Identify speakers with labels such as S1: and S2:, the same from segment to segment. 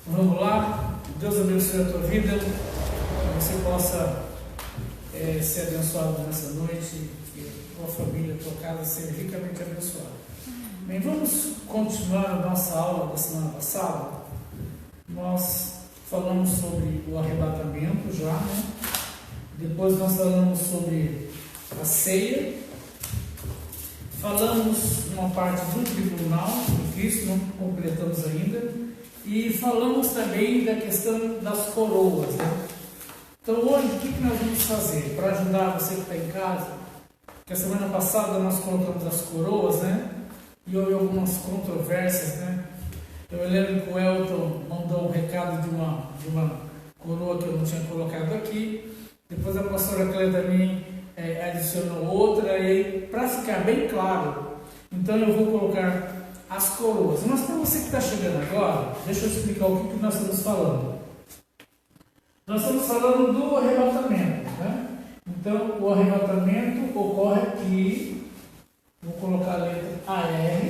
S1: Vamos lá, Deus abençoe a tua vida, que você possa ser abençoado nessa noite, que a tua família, a tua casa seja ricamente abençoada. Bem, vamos continuar a nossa aula da semana passada. Nós falamos sobre o arrebatamento já, né? Depois nós falamos sobre a ceia, falamos uma parte do tribunal de Cristo, não completamos ainda. E falamos também da questão das coroas, né? Então hoje o que nós vamos fazer? Para ajudar você que está em casa, que a semana passada nós colocamos as coroas, né? E houve algumas controvérsias, né? Eu lembro que o Elton mandou um recado de uma coroa que eu não tinha colocado aqui. Depois a pastora Cléia também adicionou outra. E para ficar bem claro, então eu vou colocar as coroas. Mas para você que está chegando agora, deixa eu explicar o que nós estamos falando. Nós estamos falando do arrebatamento, né? Então, o arrebatamento ocorre aqui, vou colocar a letra AR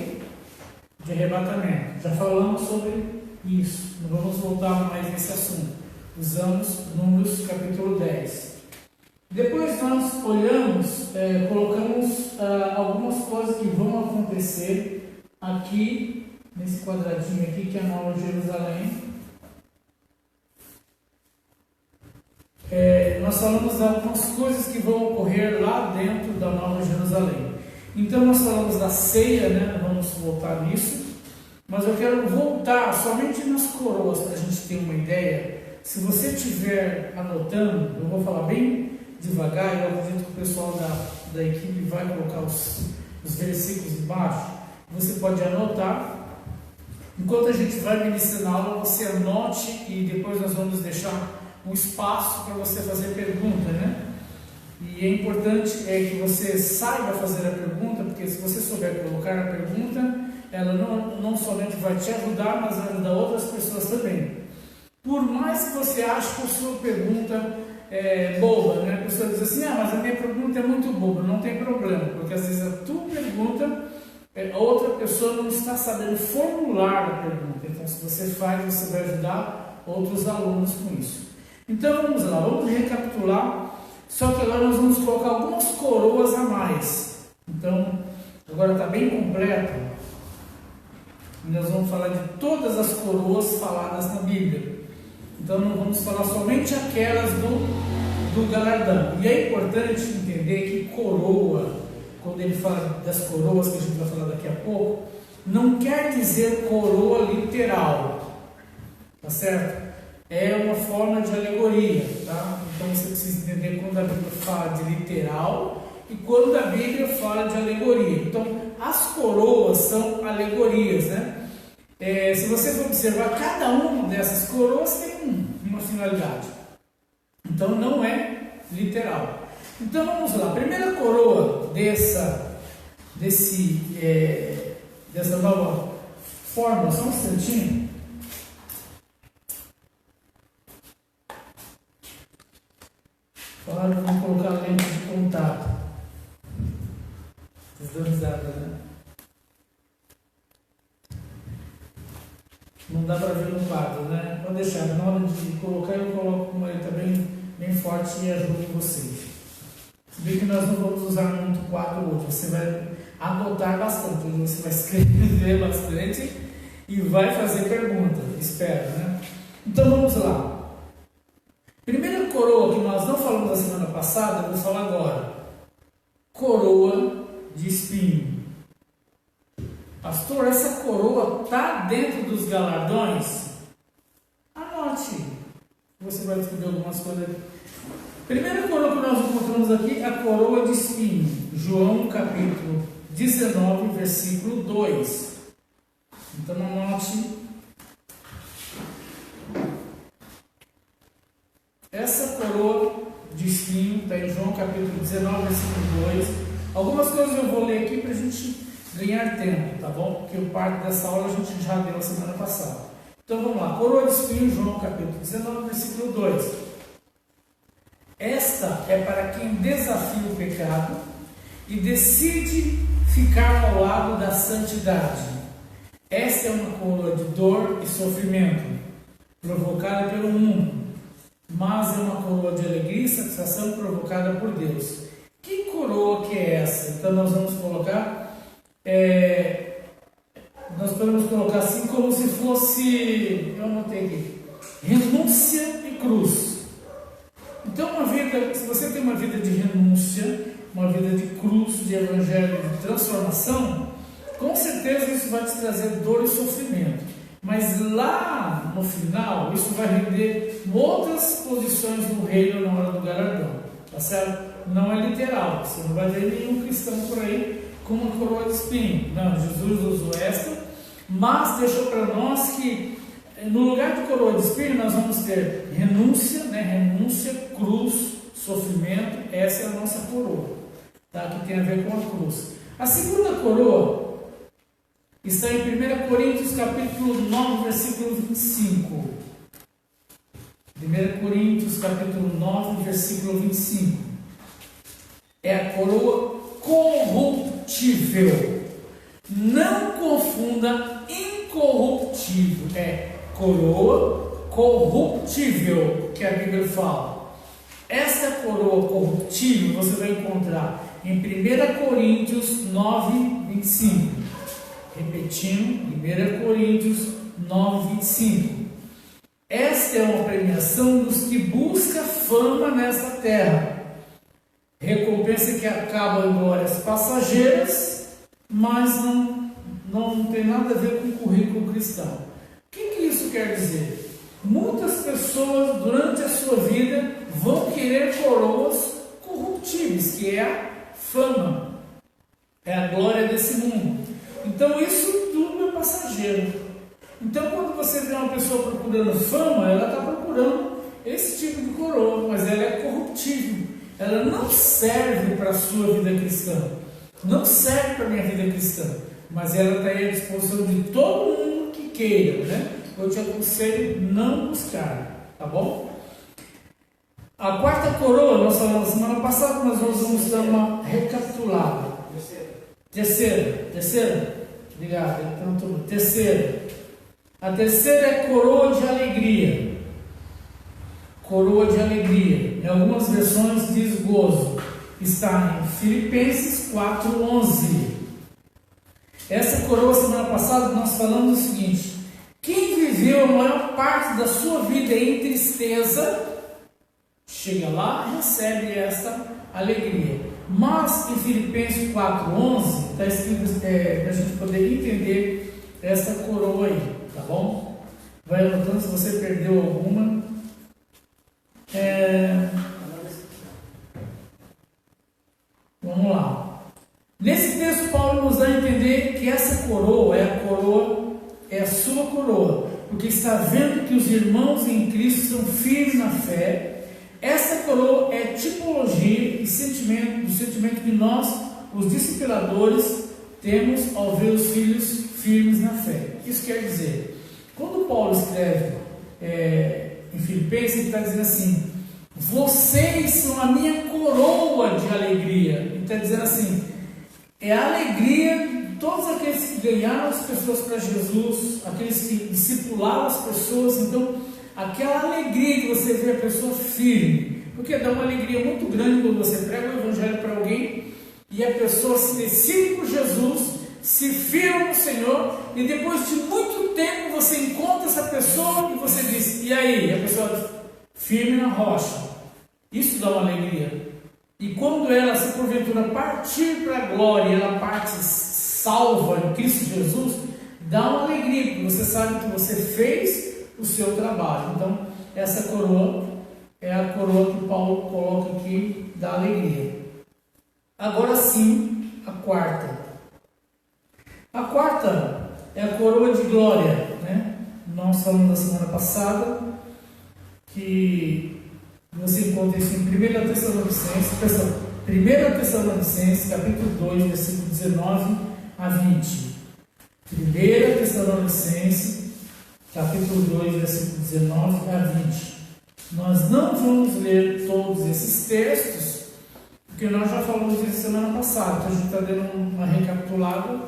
S1: de arrebatamento. Já falamos sobre isso, não vamos voltar mais nesse assunto. Usamos Números capítulo 10. Depois nós olhamos, colocamos algumas coisas que vão acontecer aqui, nesse quadradinho aqui, que é a Nova Jerusalém. Nós falamos de algumas coisas que vão ocorrer lá dentro da Nova Jerusalém. Então nós falamos da ceia, né? Vamos voltar nisso. Mas eu quero voltar somente nas coroas, para a gente ter uma ideia. Se você estiver anotando, eu vou falar bem devagar, eu acredito que o pessoal da equipe vai colocar os versículos embaixo. Você pode anotar. Enquanto a gente vai ministrando a aula, você anote e depois nós vamos deixar um espaço para você fazer pergunta, né? E é importante que você saiba fazer a pergunta, porque se você souber colocar a pergunta, ela não somente vai te ajudar, mas vai ajudar outras pessoas também. Por mais que você ache que a sua pergunta é boba, né? A pessoa diz assim, mas a minha pergunta é muito boba. Não tem problema, porque às vezes a tua pergunta, a outra pessoa não está sabendo formular a pergunta. Então, se você faz, você vai ajudar outros alunos com isso. Então, vamos lá, vamos recapitular. Só que agora nós vamos colocar algumas coroas a mais. Então, agora está bem completo. E nós vamos falar de todas as coroas faladas na Bíblia. Então, não vamos falar somente aquelas do galardão. E é importante entender que coroa, quando ele fala das coroas, que a gente vai falar daqui a pouco, não quer dizer coroa literal, tá certo? É uma forma de alegoria, tá? Então você precisa entender quando a Bíblia fala de literal e quando a Bíblia fala de alegoria. Então, as coroas são alegorias, né? Se você for observar, cada uma dessas coroas tem uma finalidade. Então, não é literal. Então vamos lá, a primeira coroa dessa nova fórmula, só um instantinho. Claro, vamos colocar a lente de contato. Vocês dão risada, né? Não dá para ver no quadro, né? Pode deixar, na hora de colocar eu coloco uma letra bem forte e ajudo vocês. Se bem que nós não vamos usar muito quadro hoje, você vai anotar bastante, você vai escrever bastante e vai fazer pergunta, espero, né? Então vamos lá. Primeira coroa que nós não falamos na semana passada, eu vou falar agora. Coroa de espinho. Pastor, essa coroa está dentro dos galardões? Anote. Você vai descobrir algumas coisas. Primeira coroa que nós encontramos aqui é a coroa de espinho. João capítulo 19, versículo 2. Então anote. Essa coroa de espinho está em João capítulo 19, versículo 2. Algumas coisas eu vou ler aqui para a gente ganhar tempo, tá bom? Porque o parte dessa aula a gente já deu a semana passada. Então vamos lá, coroa de espinho, João capítulo 19, versículo 2. Esta é para quem desafia o pecado e decide ficar ao lado da santidade. Esta é uma coroa de dor e sofrimento. provocada pelo mundo, mas é uma coroa de alegria e satisfação provocada por Deus. Que coroa que é essa? Então nós vamos colocar, nós podemos colocar assim como se fosse, eu anotei aqui, renúncia e cruz. Então se você tem uma vida de renúncia, uma vida de cruz, de evangelho, de transformação, com certeza isso vai te trazer dor e sofrimento. Mas lá no final, isso vai render outras posições no reino na hora do galardão. Tá certo? Não é literal. Você não vai ver nenhum cristão por aí com uma coroa de espinho. Não, Jesus usou esta, mas deixou para nós que no lugar de coroa de espinho nós vamos ter renúncia, renúncia, cruz, sofrimento. Essa é a nossa coroa, tá? Que tem a ver com a cruz. A segunda coroa está em 1 Coríntios capítulo 9, versículo 25. 1 Coríntios capítulo 9, versículo 25. É a coroa corruptível. Não confunda incorruptível. É coroa corruptível que a Bíblia fala. Essa coroa corruptível você vai encontrar em 1 Coríntios 9, 25. Repetindo, 1 Coríntios 9, 25. Esta é uma premiação dos que buscam fama nesta terra. Recompensa que acaba em glórias passageiras, mas não tem nada a ver com o currículo cristão. O que isso quer dizer? Muitas pessoas durante a sua vida vão querer coroas corruptíveis, que é a fama, é a glória desse mundo. Então isso tudo é passageiro. Então quando você vê uma pessoa procurando fama, ela está procurando esse tipo de coroa, mas ela é corruptível. Ela não serve para a sua vida cristã, não serve para a minha vida cristã, mas ela está aí à disposição de todo mundo que queira, Eu te aconselho não buscar, tá bom? A quarta coroa, nós falamos semana passada, mas nós vamos dar uma recapitulada. Terceira. Obrigado. Então, terceira. A terceira é coroa de alegria. Coroa de alegria. Em algumas versões diz gozo. Está em Filipenses 4:11. Essa coroa, semana passada, nós falamos o seguinte: quem viveu a maior parte da sua vida em tristeza, chega lá e recebe essa alegria. Mas em Filipenses 4:11 está escrito para a gente poder entender essa coroa aí, tá bom? Vai anotando se você perdeu alguma. Vamos lá. Nesse texto, Paulo nos dá a entender que essa coroa é a sua coroa, porque está vendo que os irmãos em Cristo são firmes na fé. Essa coroa é tipologia e sentimento, do sentimento que nós, os discipuladores, temos ao ver os filhos firmes na fé. Isso quer dizer, quando Paulo escreve em Filipenses, ele está dizendo assim: vocês são a minha coroa de alegria. Ele está dizendo assim, é a alegria de todos aqueles que ganharam as pessoas para Jesus, aqueles que discipularam as pessoas. Então, aquela alegria de você ver a pessoa firme, porque dá uma alegria muito grande quando você prega o evangelho para alguém e a pessoa se decide por Jesus, se firma no Senhor, e depois de muito tempo você encontra essa pessoa e você diz: e aí? A pessoa firme na rocha. Isso dá uma alegria. E quando ela, se porventura partir para a glória, ela parte salva em Cristo Jesus, dá uma alegria, porque você sabe que você fez o seu trabalho. Então, essa coroa é a coroa que Paulo coloca aqui da alegria. Agora sim, a quarta. A quarta é a coroa de glória, Nós falamos na semana passada que você encontra isso em 1 Tessalonicenses, capítulo 2, versículo 19 a 20. 1 Tessalonicenses, capítulo 2, versículo 19 a 20. Nós não vamos ler todos esses textos, porque nós já falamos isso semana passada, então a gente está dando uma recapitulada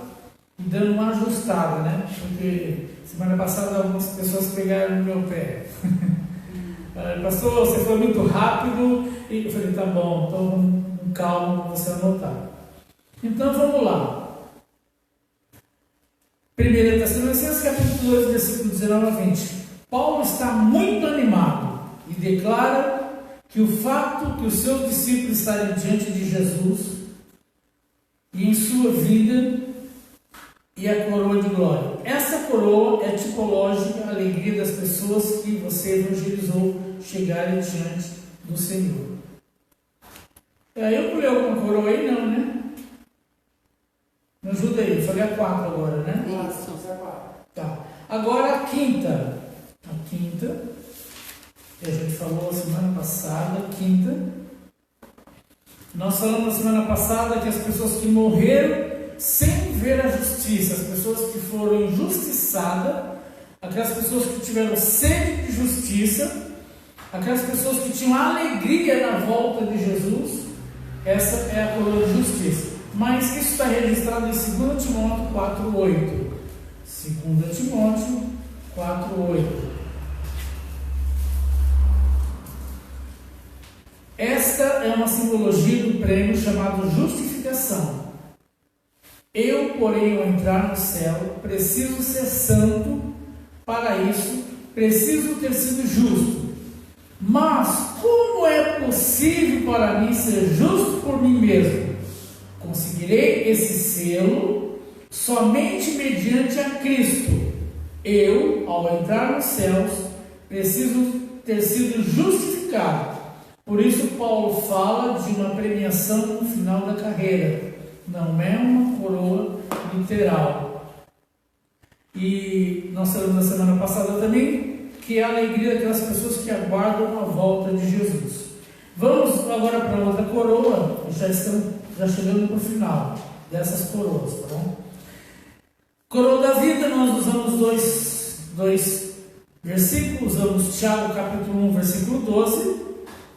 S1: e dando uma ajustada, né? Porque semana passada algumas pessoas pegaram no meu pé. Pastor, você foi muito rápido. E eu falei, tá bom, então com calma para você anotar. Então vamos lá. 1 Tessalonicenses capítulo 2, versículo 19 a 20. Paulo está muito animado e declara que o fato que os seus discípulos estarem diante de Jesus e em sua vida e a coroa de glória. Essa coroa é tipológica a alegria das pessoas que você evangelizou chegarem diante do Senhor. Eu pulei alguma coroa aí? Não, né? Me ajuda aí, eu falei a 4 agora, né?
S2: Isso.
S1: Tá. Agora a quinta. A quinta, que a gente falou semana passada, quinta. Nós falamos na semana passada que as pessoas que morreram sem ver a justiça, as pessoas que foram injustiçadas, aquelas pessoas que tiveram sede de justiça, aquelas pessoas que tinham alegria na volta de Jesus, essa é a coroa de justiça. Mas isso está registrado em 2 Timóteo 4,8. 2 Timóteo 4,8. Esta é uma simbologia do prêmio chamado justificação. Eu, porém, ao entrar no céu, preciso ser santo. Para isso, preciso ter sido justo. Mas como é possível para mim ser justo por mim mesmo? Conseguirei esse selo somente mediante a Cristo. Eu, ao entrar nos céus, preciso ter sido justificado. Por isso Paulo fala de uma premiação no final da carreira. Não é uma coroa literal. E nós falamos na semana passada também que é a alegria daquelas pessoas que aguardam a volta de Jesus. Vamos agora para outra coroa. Já chegando para o final dessas coroas, tá bom? Coroa da vida, nós usamos dois versículos. Usamos Tiago capítulo 1, versículo 12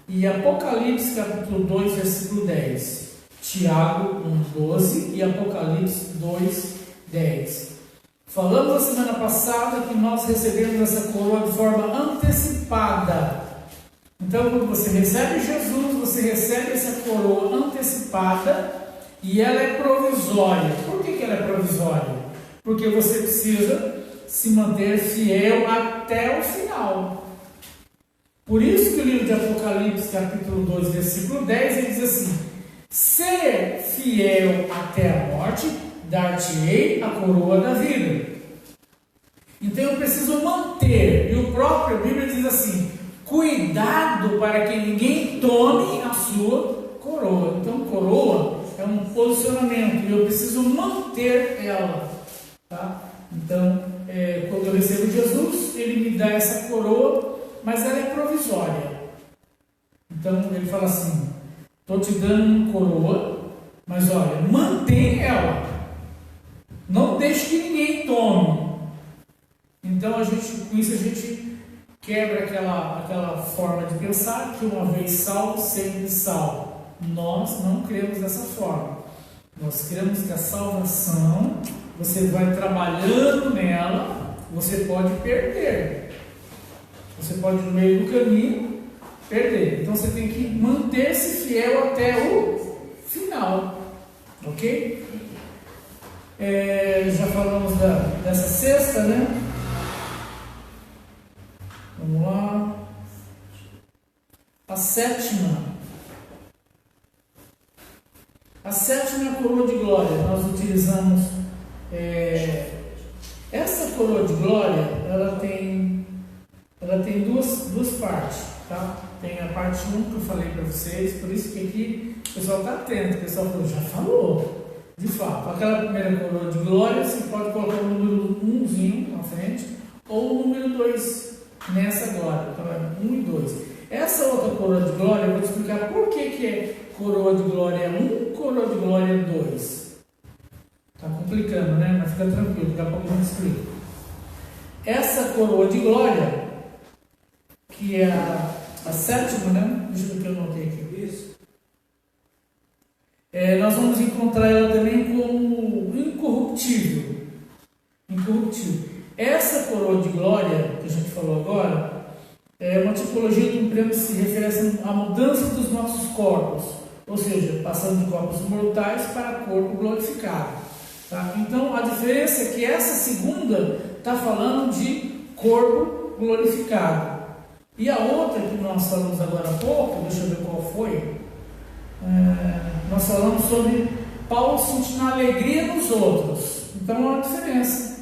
S1: e Apocalipse capítulo 2, versículo 10. Tiago 1, 12 e Apocalipse 2, 10. Falamos na semana passada que nós recebemos essa coroa de forma antecipada. Então, quando você recebe Jesus, você recebe essa coroa antecipada e ela é provisória. Por que ela é provisória? Porque você precisa se manter fiel até o final. Por isso que o livro de Apocalipse, capítulo 2, versículo 10, ele diz assim: ser fiel até a morte, dar-te-ei a coroa da vida. Então eu preciso manter, e o próprio Bíblia diz assim: cuidado para que ninguém tome a sua coroa. Então coroa é um posicionamento, e eu preciso manter ela, tá? Então, quando eu recebo Jesus, ele me dá essa coroa, mas ela é provisória. Então ele fala assim: estou te dando uma coroa, mas olha, mantém ela, não deixe que ninguém tome. Então com isso a gente quebra aquela forma de pensar que uma vez salvo, sempre salvo. Nós não cremos dessa forma. Nós cremos que a salvação, você vai trabalhando nela, você pode perder. Você pode no meio do caminho perder. Então você tem que manter-se fiel até o final. Ok? Já falamos dessa sexta, né? Vamos lá. A sétima é a coroa de glória. Nós utilizamos essa coroa de glória. Ela tem duas partes, tá? Tem a parte 1 que eu falei para vocês. Por isso que aqui o pessoal está atento. O pessoal já falou. De fato, aquela primeira coroa de glória, você pode colocar o número 1zinho na frente ou o número 2 nessa glória. Então é 1 e 2. Essa outra coroa de glória, eu vou te explicar por que é coroa de glória 1, coroa de glória 2. Está complicando, né? Mas fica tranquilo, daqui a pouco eu explico. Essa coroa de glória, que é a sétima, né? Deixa eu ver o que eu notei aqui. Isso. nós vamos encontrar ela também como incorruptível. Incorruptível. Essa coroa de glória que a gente falou agora é uma tipologia de um prêmio que se refere à mudança dos nossos corpos, ou seja, passando de corpos mortais para corpo glorificado. Tá? Então a diferença é que essa segunda está falando de corpo glorificado. E a outra que nós falamos agora há pouco, deixa eu ver qual foi, nós falamos sobre Paulo sentindo alegria nos outros. Então há uma diferença.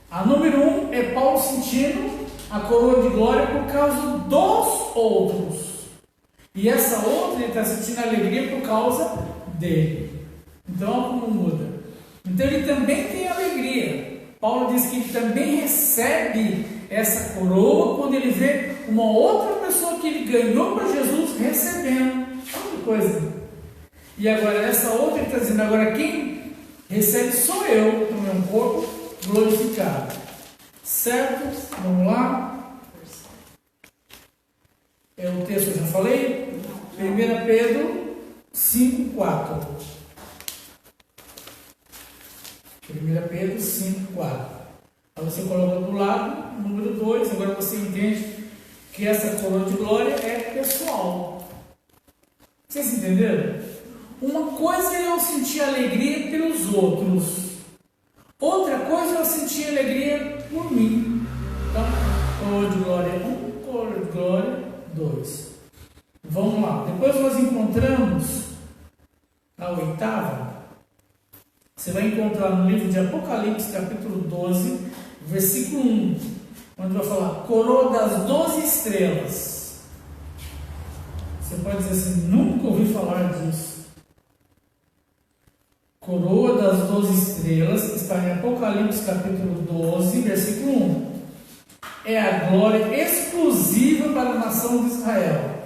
S1: A número 1 é Paulo sentindo a coroa de glória por causa dos outros. E essa outra ele está sentindo alegria por causa dele. Então olha como muda. Então ele também tem alegria. Paulo diz que ele também recebe essa coroa quando ele vê uma outra pessoa que ele ganhou para Jesus recebendo. Olha que coisa. E agora essa outra ele está dizendo, agora quem recebe sou eu no meu corpo glorificado. Certo? Vamos lá. O texto eu já falei. 1 Pedro 5,4. 1 Pedro 5,4. Aí você coloca do lado, número 2, agora você entende que essa coroa de glória é pessoal. Vocês entenderam? Uma coisa é eu sentir alegria pelos outros. Outra coisa é eu sentir alegria por mim. Então, coroa de glória 1, coroa de glória 2. Vamos lá. Depois nós encontramos a oitava. Você vai encontrar no livro de Apocalipse, capítulo 12, versículo 1, onde vai falar coroa das 12 estrelas. Você pode dizer assim, nunca ouvi falar disso. Coroa das 12 estrelas, está em Apocalipse, capítulo 12, versículo 1. É a glória exclusiva para a nação de Israel.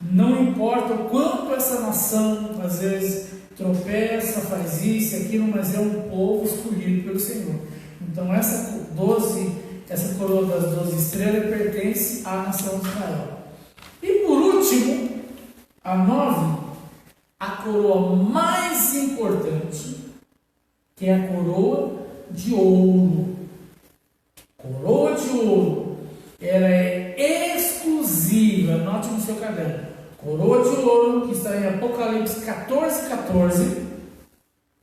S1: Não importa o quanto essa nação, às vezes, tropeça, faz isso, aquilo, mas é um povo escolhido pelo Senhor. Então essa coroa das 12 estrelas pertence à nação de Israel. E por último, a 9, a coroa mais importante, que é a coroa de ouro. Coroa de ouro, ela é exclusiva, anote no seu caderno. Coroa de ouro, que está em Apocalipse 14,14.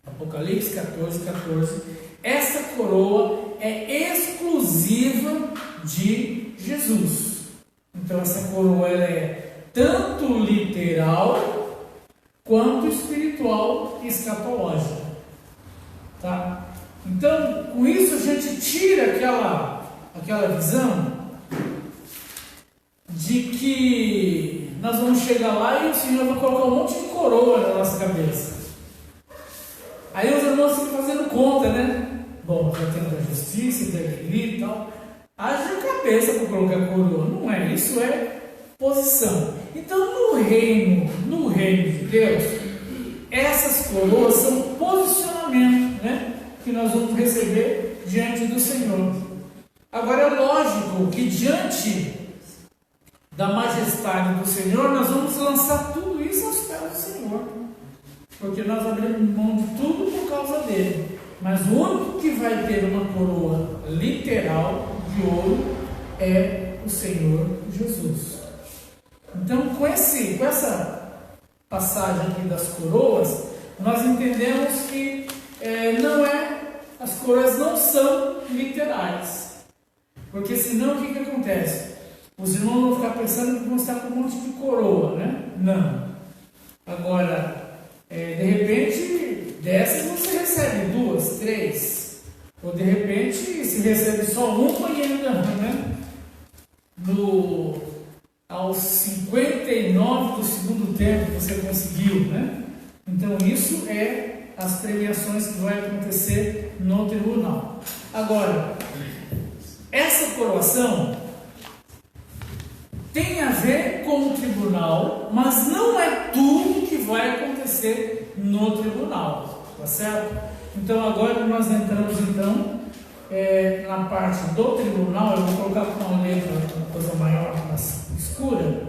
S1: Apocalipse 14,14. Essa coroa é exclusiva de Jesus. Então essa coroa ela é tanto literal quanto espiritual e escatológica. Tá? Então, com isso a gente tira aquela visão de que nós vamos chegar lá e o Senhor vai colocar um monte de coroa na nossa cabeça. Aí os irmãos ficam fazendo conta, né? Bom, já tem da justiça, da alegria e tal. Haja cabeça para colocar coroa. Não é, isso é posição. Então, no reino de Deus, essas coroas são posicionamento, né? Que nós vamos receber diante do Senhor. Agora, é lógico que diante da majestade do Senhor, nós vamos lançar tudo isso aos pés do Senhor, porque nós abrimos mão de tudo por causa dele. Mas o único que vai ter uma coroa literal de ouro é o Senhor Jesus. Então, com essa passagem aqui das coroas, nós entendemos que as coroas não são literais, porque senão o que acontece? Os irmãos vão ficar pensando que vão estar com um monte de coroa, né? Não. Agora, de repente, dessas você recebe 2, 3. Ou de repente, se recebe só uma e ainda, né? Aos 59 do segundo tempo você conseguiu, né? Então, isso é as premiações que vai acontecer no tribunal. Agora, essa coroação tem a ver com o tribunal, mas não é tudo que vai acontecer no tribunal, tá certo? Então agora nós entramos na parte do tribunal. Eu vou colocar com uma letra uma coisa maior, mais escura.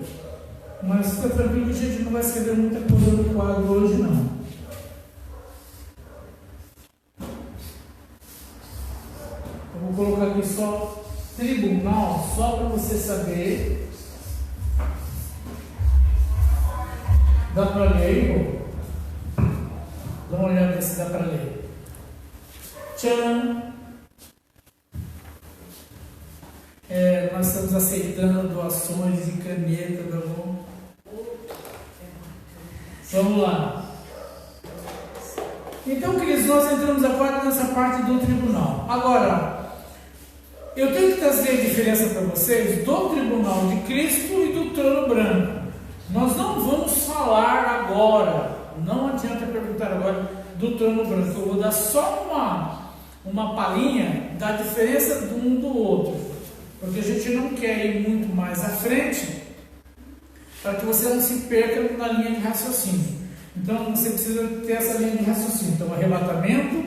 S1: Mas fica tranquilo, a gente não vai escrever muita coisa no quadro hoje não. Eu vou colocar aqui só tribunal, só para você saber. Dá para ler, dá uma olhada se dá para ler. Tchan! Nós estamos aceitando doações de caneta, tá bom? Vamos lá. Então, queridos, nós entramos agora nessa parte do tribunal. Agora, eu tenho que trazer a diferença para vocês do tribunal de Cristo e do trono branco. Nós não vamos falar agora, não adianta perguntar agora do trono branco. Eu vou dar só uma palhinha da diferença de um do outro, porque a gente não quer ir muito mais à frente para que você não se perca na linha de raciocínio. Então você precisa ter essa linha de raciocínio. Então, arrebatamento,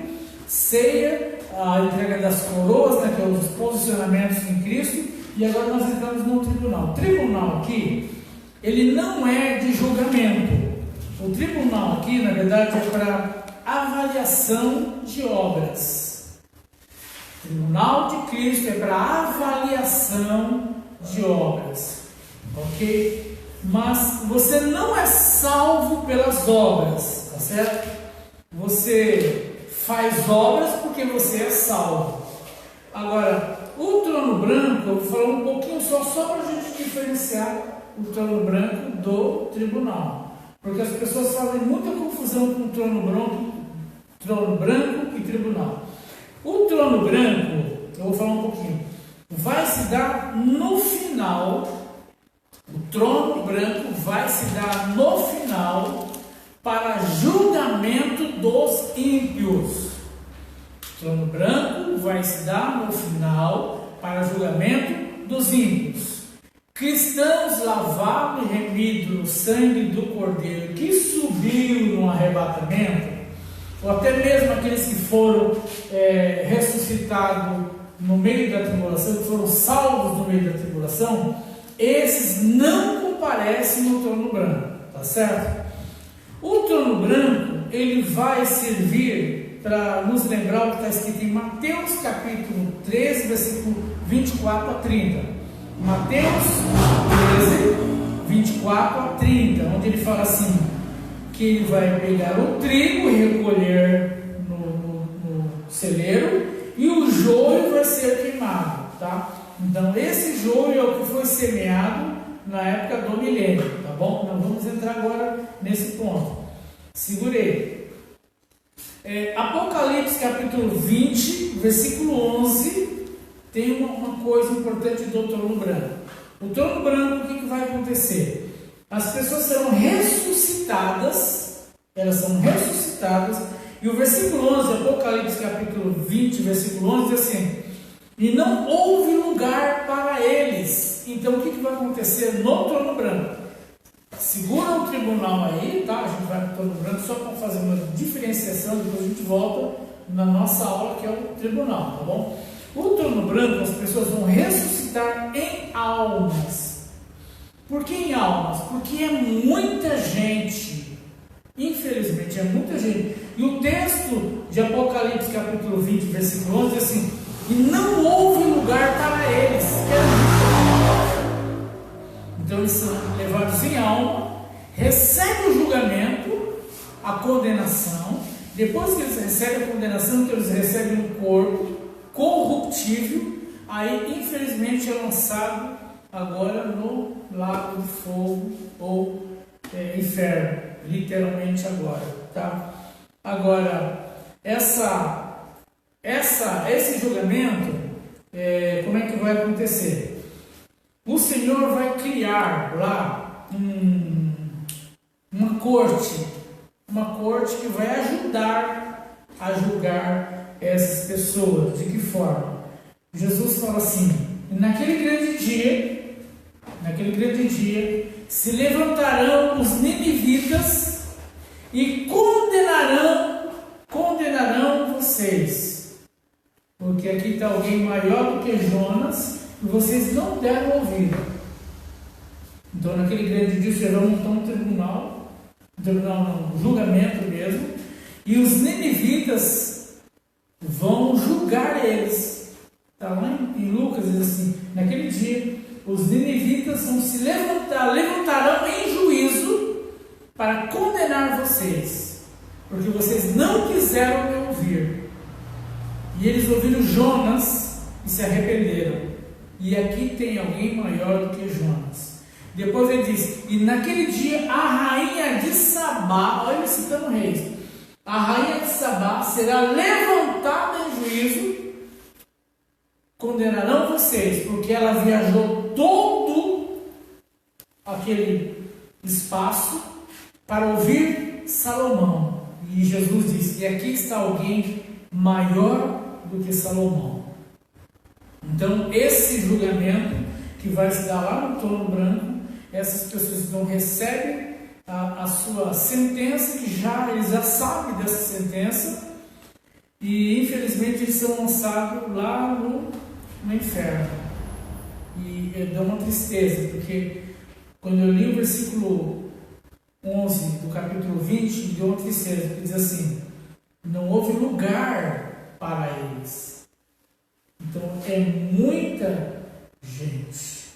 S1: ceia, a entrega das coroas, né, que é os posicionamentos em Cristo, e agora nós entramos no tribunal. O tribunal aqui, ele não é de julgamento. O tribunal aqui, na verdade, é para avaliação de obras. O tribunal de Cristo é para avaliação de obras. Ok? Mas você não é salvo pelas obras, tá certo? Você faz obras porque você é salvo. Agora, o trono branco, eu vou falar um pouquinho só para a gente diferenciar o trono branco do tribunal. Porque as pessoas fazem muita confusão com o trono branco e tribunal. O trono branco, eu vou falar um pouquinho, vai se dar no final. O trono branco vai se dar no final para julgamento dos ímpios. O trono branco vai se dar no final para julgamento dos ímpios. Cristãos lavados e remidos no sangue do Cordeiro que subiu no arrebatamento, ou até mesmo aqueles que foram ressuscitados no meio da tribulação, que foram salvos no meio da tribulação, esses não comparecem no trono branco, tá certo? O trono branco, ele vai servir para nos lembrar o que está escrito em Mateus capítulo 13, versículo 24 a 30. Mateus 13, 24 a 30, onde ele fala assim, que ele vai pegar o trigo e recolher no celeiro, e o joio vai ser queimado, tá? Então, esse joio é o que foi semeado na época do milênio, tá bom? Nós vamos entrar agora nesse ponto. Segurei. Apocalipse capítulo 20, versículo 11, tem uma coisa importante do trono branco. O trono branco, o que vai acontecer? As pessoas serão ressuscitadas, elas são ressuscitadas, e o versículo 11, Apocalipse capítulo 20, versículo 11, diz assim: e não houve lugar para eles. Então o que vai acontecer no trono branco? Segura o tribunal aí, tá? A gente vai para o trono branco só para fazer uma diferenciação, depois a gente volta na nossa aula que é o tribunal, tá bom? O trono branco, as pessoas vão ressuscitar em almas. Por que em almas? Porque é muita gente. Infelizmente é muita gente. E o texto de Apocalipse capítulo 20, versículo 11 diz assim: e não houve lugar para eles. Então eles são levados em alma, recebem o julgamento, a condenação. Depois que eles recebem a condenação, então eles recebem um corpo corruptível. Aí infelizmente é lançado agora no lago de fogo ou inferno, literalmente agora, tá? Agora, esse julgamento, como é que vai acontecer? O Senhor vai criar lá uma corte que vai ajudar a julgar essas pessoas. De que forma? Jesus fala assim: naquele grande dia, se levantarão os ninivitas e condenarão vocês, porque aqui está alguém maior do que Jonas e vocês não deram ouvido. Então, naquele grande dia, você vai montar um tribunal não, um julgamento mesmo, e os ninivitas vão julgar eles. Está lá em Lucas, diz assim: naquele dia, os ninivitas vão se levantarão em juízo para condenar vocês, porque vocês não quiseram me ouvir. E eles ouviram Jonas e se arrependeram. E aqui tem alguém maior do que Jonas. Depois ele diz: e naquele dia a rainha de Sabá, olha ele citando reis, a rainha de Sabá será levantada em juízo, condenarão vocês, porque ela viajou todo aquele espaço para ouvir Salomão. E Jesus disse: e aqui está alguém maior do que Salomão. Então, esse julgamento que vai se dar lá no trono branco, essas pessoas então recebem a sua sentença, que eles já sabem dessa sentença, e infelizmente eles são lançados lá no inferno. E dá uma tristeza, porque quando eu li o versículo 11 do capítulo 20, me deu uma tristeza, porque diz assim: não houve lugar para eles. Então é muita gente.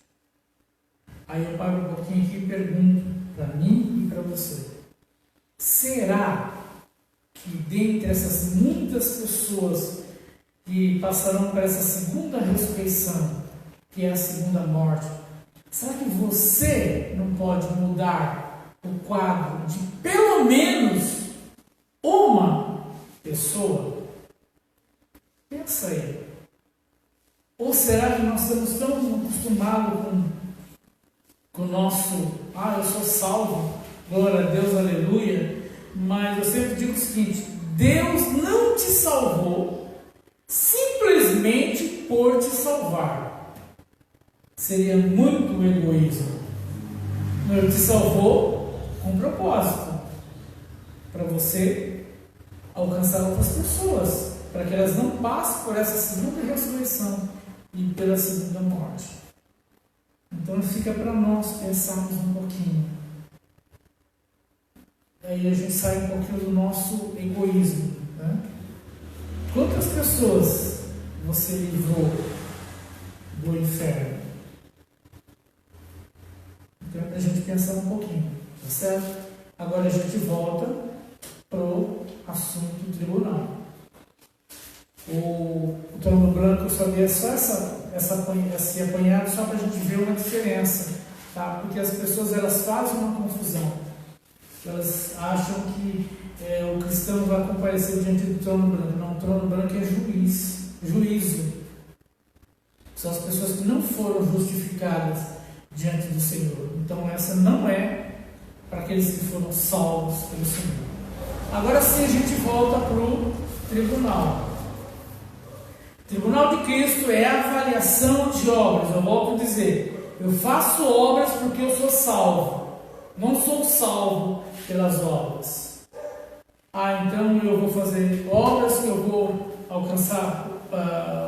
S1: Aí eu paro um pouquinho aqui e pergunto para mim e para você: será que dentre essas muitas pessoas que passarão por essa segunda ressurreição, que é a segunda morte, será que você não pode mudar o quadro de pelo menos uma pessoa? Pensa aí. Ou será que nós estamos tão acostumados com o nosso, eu sou salvo, glória a Deus, aleluia, mas eu sempre digo o seguinte: Deus não te salvou simplesmente por te salvar. Seria muito egoísmo. Ele te salvou com propósito, para você alcançar outras pessoas, para que elas não passem por essa segunda ressurreição e pela segunda morte. Então fica para nós pensarmos um pouquinho. Aí a gente sai um pouquinho do nosso egoísmo, né? Quantas pessoas você livrou do inferno? Então é para a gente pensar um pouquinho, tá certo? Agora a gente volta para o assunto do tribunal. O trono branco, eu só dei só esse apanhado só para a gente ver uma diferença, tá? Porque as pessoas elas fazem uma confusão. Elas acham que o cristão vai comparecer diante do trono branco. Não, o trono branco é juízo. São as pessoas que não foram justificadas diante do Senhor. Então essa não é para aqueles que foram salvos pelo Senhor. Agora sim a gente volta para o tribunal. O tribunal de Cristo é a avaliação de obras. Eu volto a dizer: eu faço obras porque eu sou salvo. Não sou salvo pelas obras. Então eu vou fazer obras que eu vou alcançar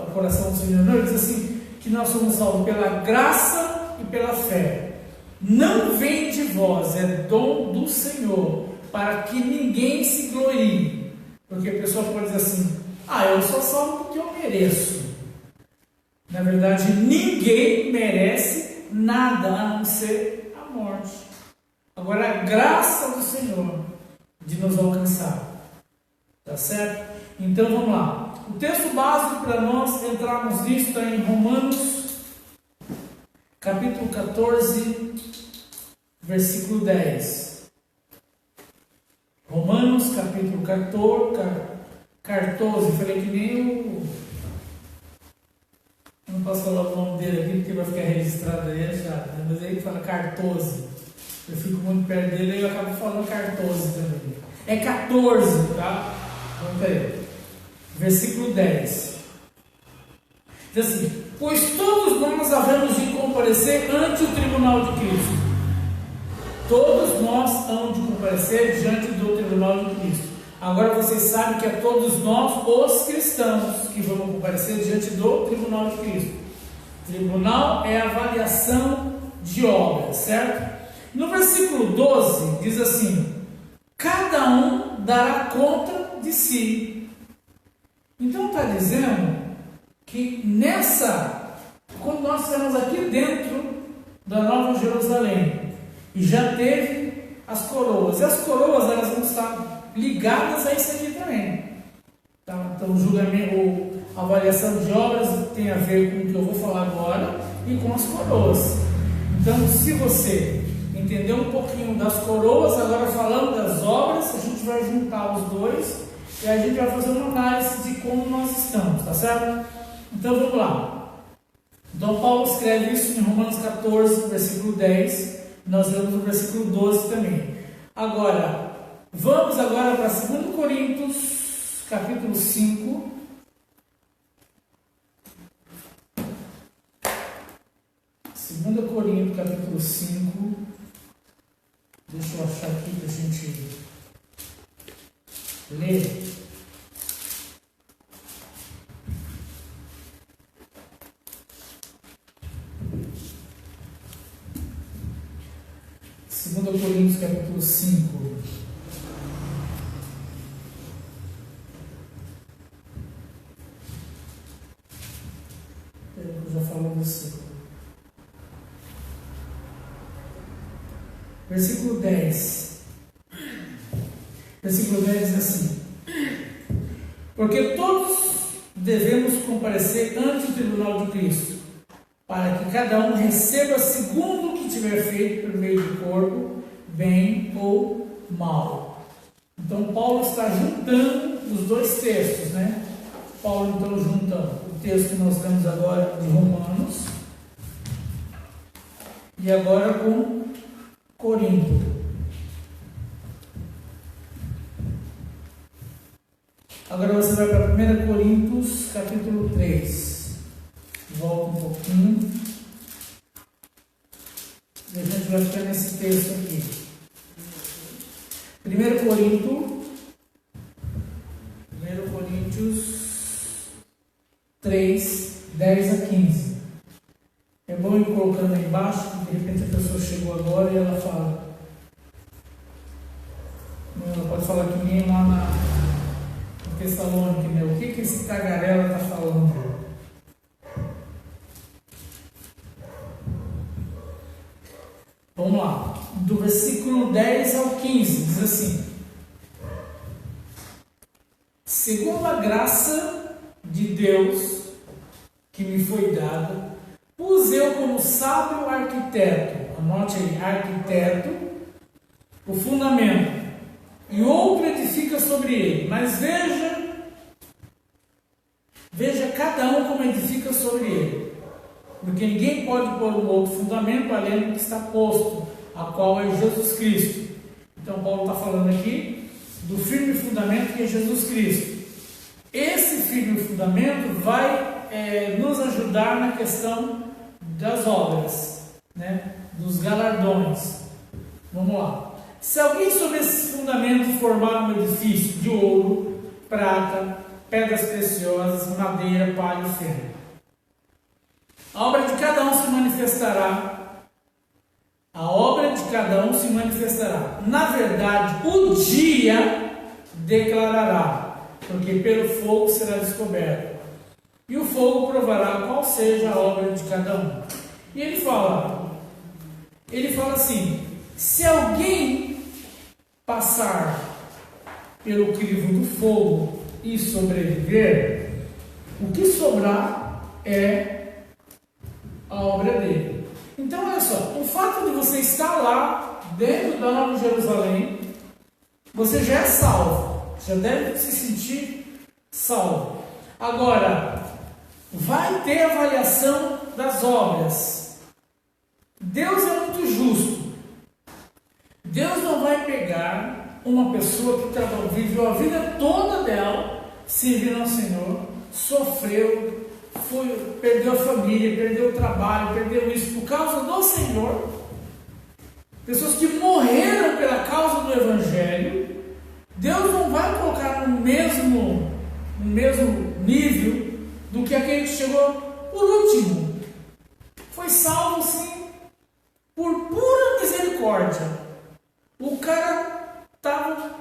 S1: o coração do Senhor. Não, ele diz assim, que nós somos salvos pela graça e pela fé. Não vem de vós, é dom do Senhor, para que ninguém se glorie. Porque a pessoa pode dizer assim: eu sou salvo porque eu mereço. Na verdade, ninguém merece nada a não ser a morte. Agora, a graça do Senhor de nos alcançar. Tá certo? Então vamos lá. O texto básico para nós entrarmos nisso está em Romanos, capítulo 14, versículo 10. Romanos, capítulo 14, falei que nem o... Não posso falar o nome dele aqui porque vai ficar registrado aí, mas ele fala 14. Eu fico muito perto dele e eu acabo falando 14 também. É 14, tá? Conta aí. Versículo 10. Diz assim: pois todos nós havemos de comparecer ante o tribunal de Cristo. Todos nós hamos de comparecer diante do tribunal de Cristo. Agora vocês sabem que é todos nós, os cristãos, que vamos comparecer diante do tribunal de Cristo. Tribunal é a avaliação de obras, certo? No versículo 12 diz assim: cada um dará conta de si. Então está dizendo que quando nós estamos aqui dentro da Nova Jerusalém, e já teve as coroas, e as coroas elas vão estar ligadas a isso aqui também. Tá? Então o julgamento, a avaliação de obras tem a ver com o que eu vou falar agora e com as coroas. Então, se você entender um pouquinho das coroas, agora falando das obras, a gente vai juntar os dois e a gente vai fazer uma análise de como nós estamos, tá certo? Então vamos lá. Então Paulo escreve isso em Romanos 14, versículo 10, nós lemos o versículo 12 também. Agora, vamos agora para 2 Coríntios, capítulo 5. Segunda Coríntios, capítulo 5. Deixa eu achar aqui para a gente ler. Segunda Coríntios, capítulo 5. Eu já falo você. Versículo 10. Versículo 10 diz assim: porque todos devemos comparecer ante o tribunal de Cristo, para que cada um receba segundo o que tiver feito por meio do corpo, bem ou mal. Então Paulo está juntando os dois textos, né? Paulo então junta o texto que nós temos agora de Romanos e agora com Corinto. Agora você vai para 1 Coríntios, capítulo 3. Volta um pouquinho. E a gente vai ficar nesse texto aqui. 1 Coríntios 3, 10 a 15. É bom ir colocando aí embaixo, porque de repente a pessoa chegou agora e ela fala. Ela pode falar que nem lá na Tessalônica, né? O que esse tagarela está falando? Vamos lá. Do versículo 10 ao 15, diz assim: segundo a graça de Deus que me foi dada, pus eu como sábio arquiteto, anote aí, arquiteto, o fundamento, e outro edifica sobre ele. Mas veja cada um como edifica sobre ele, porque ninguém pode pôr um outro fundamento além do que está posto, a qual é Jesus Cristo. Então Paulo está falando aqui do firme fundamento que é Jesus Cristo. Esse firme fundamento vai nos ajudar na questão das obras, né? Dos galardões. Vamos lá. Se alguém sobre esse fundamento formar um edifício de ouro, prata, pedras preciosas, madeira, palha e feno, a obra de cada um se manifestará. A obra de cada um se manifestará. Na verdade, o dia declarará, porque pelo fogo será descoberto. E o fogo provará qual seja a obra de cada um. E ele fala assim: se alguém passar pelo crivo do fogo e sobreviver, o que sobrar é a obra dele. Então olha só, o fato de você estar lá dentro da Nova Jerusalém, você já é salvo, já deve se sentir salvo. Agora, vai ter avaliação das obras. Deus é muito justo. Deus não vai pegar uma pessoa que viveu a vida toda dela servindo ao Senhor, sofreu, perdeu a família, perdeu o trabalho, perdeu isso por causa do Senhor. Pessoas que morreram pela causa do Evangelho. Deus não vai colocar no mesmo nível do que aquele que chegou por último. Foi salvo sim, misericórdia. O cara estava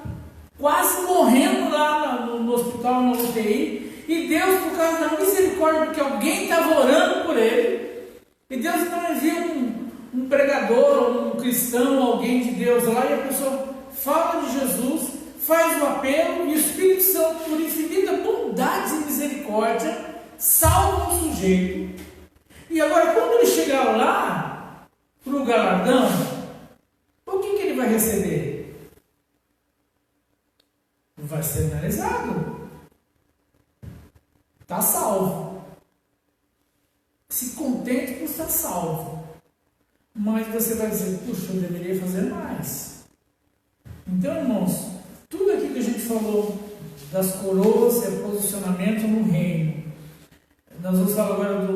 S1: quase morrendo lá no hospital, na UTI, e Deus, por causa da misericórdia, porque alguém estava orando por ele, e Deus então envia um pregador, um cristão, alguém de Deus lá, e a pessoa fala de Jesus, faz o apelo, e o Espírito Santo, por infinita bondade e misericórdia, salva o sujeito. E agora, quando ele chegar lá, para o galardão, o que ele vai receber? Vai ser analisado. Está salvo. Se contente por estar salvo. Mas você vai dizer, puxa, eu deveria fazer mais. Então, irmãos, tudo aquilo que a gente falou das coroas é posicionamento no reino. Nós vamos falar agora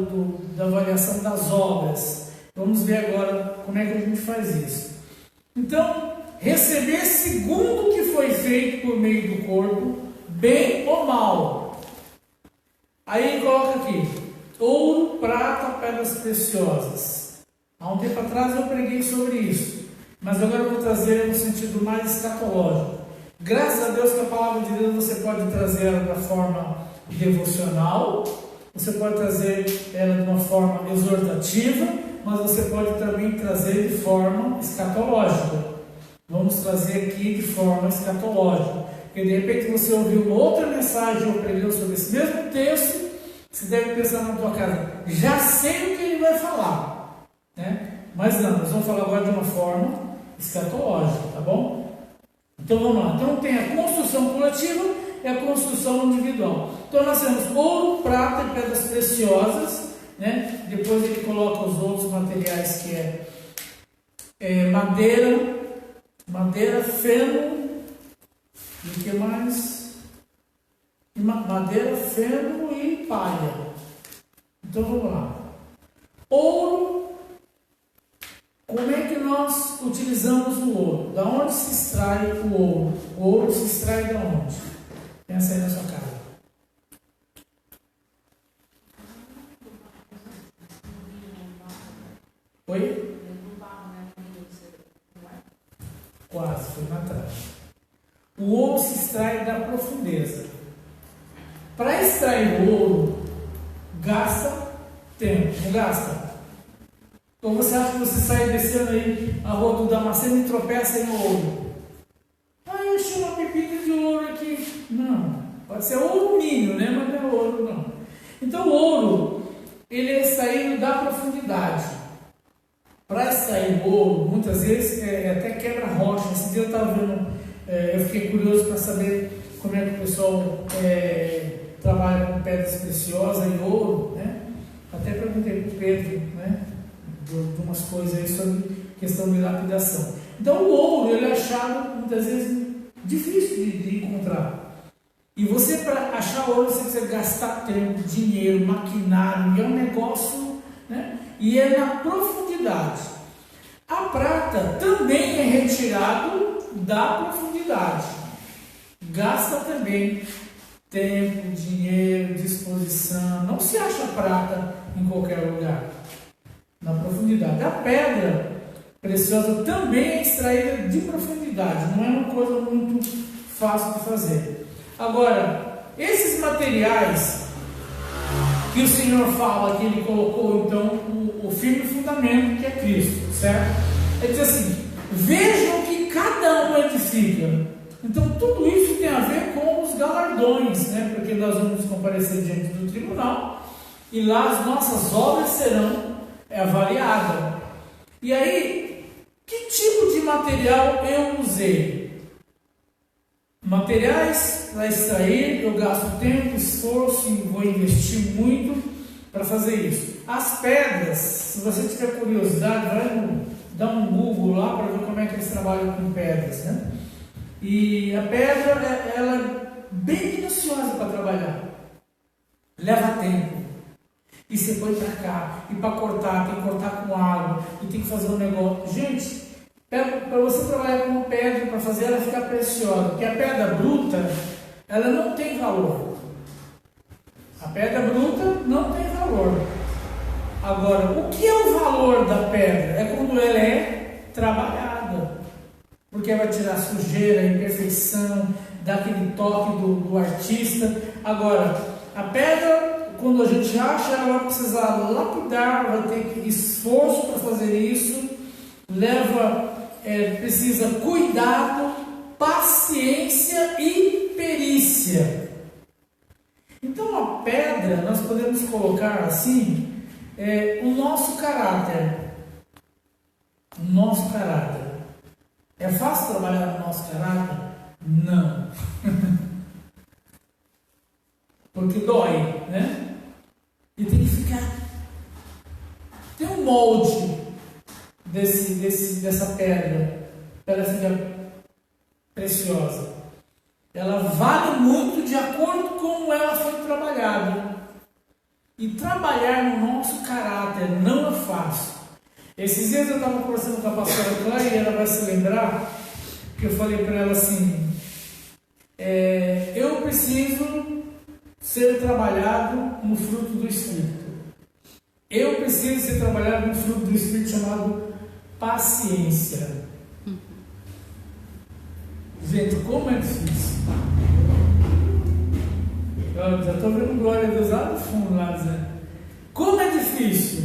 S1: da avaliação das obras. Vamos ver agora como é que a gente faz isso. Então, receber segundo o que foi feito por meio do corpo, bem ou mal. Aí ele coloca aqui, ouro, prata, pedras preciosas. Há um tempo atrás eu preguei sobre isso, mas agora eu vou trazer no sentido mais escatológico. Graças a Deus que a palavra de Deus você pode trazer ela da forma devocional, você pode trazer ela de uma forma exortativa, mas você pode também trazer de forma escatológica. Vamos trazer aqui de forma escatológica. Porque de repente você ouviu uma outra mensagem ou pregou sobre esse mesmo texto, você deve pensar na tua casa, já sei o que ele vai falar, né? Mas não, nós vamos falar agora de uma forma escatológica, tá bom? Então vamos lá. Então tem a construção coletiva e a construção individual. Então nós temos ouro, prata e pedras preciosas, né? Depois ele coloca os outros materiais que é madeira, feno e o que mais? Madeira, feno e palha. Então vamos lá. Ouro. Como é que nós utilizamos o ouro? Da onde se extrai o ouro? O ouro se extrai de onde? Pensa aí na sua casa. Oi? Quase, foi na trave. O ouro se extrai da profundeza. Para extrair o ouro, gasta tempo, não gasta? Ou você acha que você sai descendo aí a rua do Damasceno e tropeça em ouro? Ah, eu achei uma pepita de ouro aqui. Não, pode ser ouro ninho, né? Mas não é ouro, não. Então o ouro, ele é extraído da profundidade. Para extrair o ouro, muitas vezes até quebra rocha. Esse dia eu estava vendo, eu fiquei curioso para saber como é que o pessoal trabalha com pedras preciosas e ouro, né? Até perguntei para o Pedro, né? De umas coisas aí sobre questão de lapidação. Então o ouro, ele é achado muitas vezes difícil de encontrar. E você, para achar ouro, você precisa gastar tempo, dinheiro, maquinário, e é um negócio, né? E é na profundidade. A prata também é retirado da profundidade. Gasta também tempo, dinheiro, disposição. Não se acha prata em qualquer lugar. Na profundidade. A pedra preciosa também é extraída de profundidade. Não é uma coisa muito fácil de fazer. Agora, esses materiais que o Senhor fala que Ele colocou, então, o firme fundamento que é Cristo, certo? Ele diz assim, vejam que cada um edifica. Então, tudo isso tem a ver com os galardões, né? Porque nós vamos comparecer diante do tribunal e lá as nossas obras serão avaliadas. E aí, que tipo de material eu usei? Materiais para extrair, eu gasto tempo, esforço e vou investir muito para fazer isso. As pedras, se você tiver curiosidade, vai dar um Google lá para ver como é que eles trabalham com pedras, né? E a pedra, ela é bem minuciosa para trabalhar, leva tempo. E você põe para cá, e para cortar, tem que cortar com água, e tem que fazer um negócio. Gente, para você trabalhar com pedra, para fazer ela ficar preciosa, porque a pedra bruta, ela não tem valor. A pedra bruta não tem valor. Agora, o que é o valor da pedra? É quando ela é trabalhada. porque vai tirar a sujeira, a imperfeição, dá aquele toque do artista. Agora, a pedra, quando a gente acha, ela vai precisar lapidar, vai ter esforço para fazer isso, precisa cuidado, paciência e perícia. Então a pedra, nós podemos colocar assim, o nosso caráter. O nosso caráter. É fácil trabalhar no nosso caráter? Não. Porque dói, né? E tem que ficar. Tem um molde dessa pedra para ela ficar preciosa. Ela vale muito de acordo com como ela foi trabalhada. E trabalhar no nosso caráter não é fácil. Esses dias eu estava conversando com a pastora Clara e ela vai se lembrar que eu falei para ela assim: eu preciso ser trabalhado no fruto do Espírito. Eu preciso ser trabalhado no fruto do Espírito chamado paciência. Gente, como é difícil. Eu já estou vendo glória a Deus lá no fundo, lá dizendo. Como é difícil.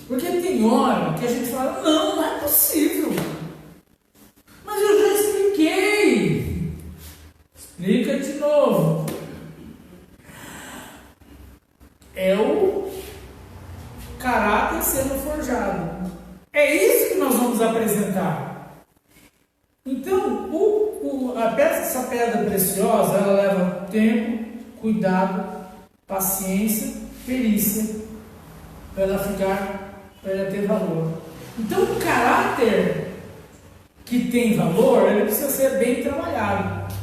S1: Porque tem hora que a gente fala: não é possível. Mas eu já expliquei. Explica de novo. É o caráter sendo forjado. É isso que nós vamos apresentar. Então, essa pedra preciosa, ela leva tempo, cuidado, paciência, perícia, para ela ter valor. Então, o caráter que tem valor, ele precisa ser bem trabalhado.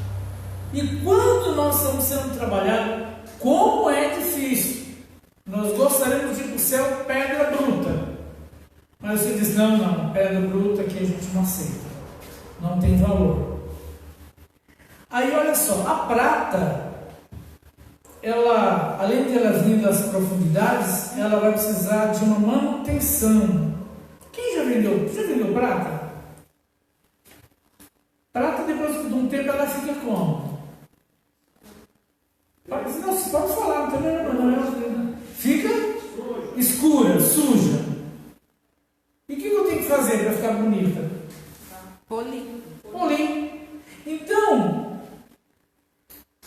S1: E quando nós estamos sendo trabalhados, como é difícil. Nós gostaríamos de ir para o céu pedra bruta. Mas você diz: não, pedra bruta aqui a gente não aceita. Não tem valor. Aí olha só, a prata, ela, além de ela vir das profundidades, ela vai precisar de uma manutenção. Quem já vendeu prata? Prata, depois de um tempo, ela fica como? Não, você pode falar, não tem problema. Fica escura, suja. E o que eu tenho que fazer para ficar bonita? Polir. Então,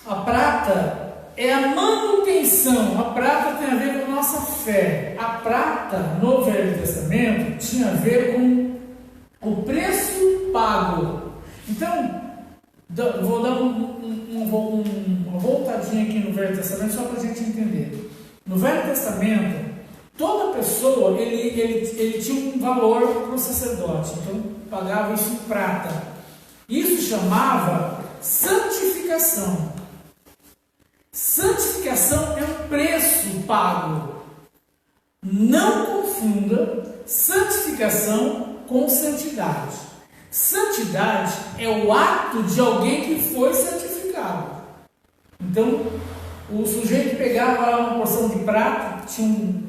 S1: a prata é a manutenção. A prata tem a ver com a nossa fé. A prata, no Velho Testamento, tinha a ver com o preço pago. Então, vou dar uma voltadinha aqui no Velho Testamento, só para a gente entender. No Velho Testamento, toda pessoa, ele tinha um valor para o sacerdote. Então, pagava isso em prata. Isso chamava santificação. Santificação é um preço pago. Não confunda santificação com santidade. Santidade é o ato de alguém que foi santificado. Então, o sujeito pegava uma porção de prata, tinha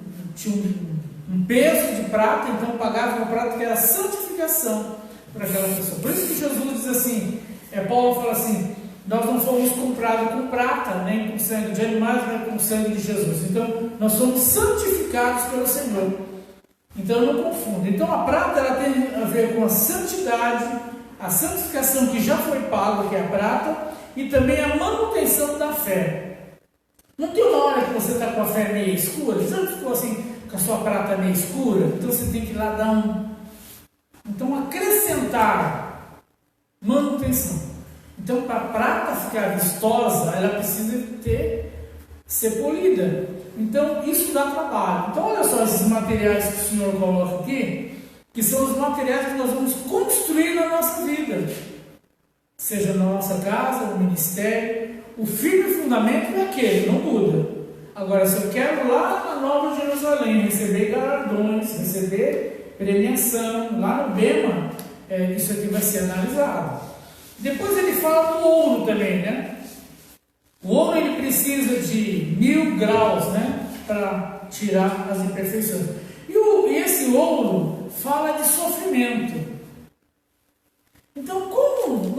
S1: um peso de prata, então pagava uma prata que era santificação para aquela pessoa. Por isso que Jesus diz assim, Paulo fala assim: nós não fomos comprados com prata, nem com sangue de animais, nem com sangue de Jesus. Então, nós somos santificados pelo Senhor. Então, não confunda. Então, a prata, ela tem a ver com a santidade, a santificação que já foi paga, que é a prata, e também a manutenção da fé. Não tem uma hora que você está com a fé meio escura? Você não ficou assim, com a sua prata meio escura? Então, você tem que ir lá dar Então, acrescentar manutenção. Então, para a prata ficar vistosa, ela precisa ser polida. Então, isso dá trabalho. Então, olha só esses materiais que o Senhor coloca aqui, que são os materiais que nós vamos construir na nossa vida. Seja na nossa casa, no ministério. O firme fundamento é aquele, não muda. Agora, se eu quero lá na Nova Jerusalém receber galardões, receber premiação, lá no Bema, isso aqui vai ser analisado. Depois ele fala do ouro também, né? O ouro, ele precisa de 1000 graus, né? Para tirar as imperfeições. E esse ouro fala de sofrimento. Então,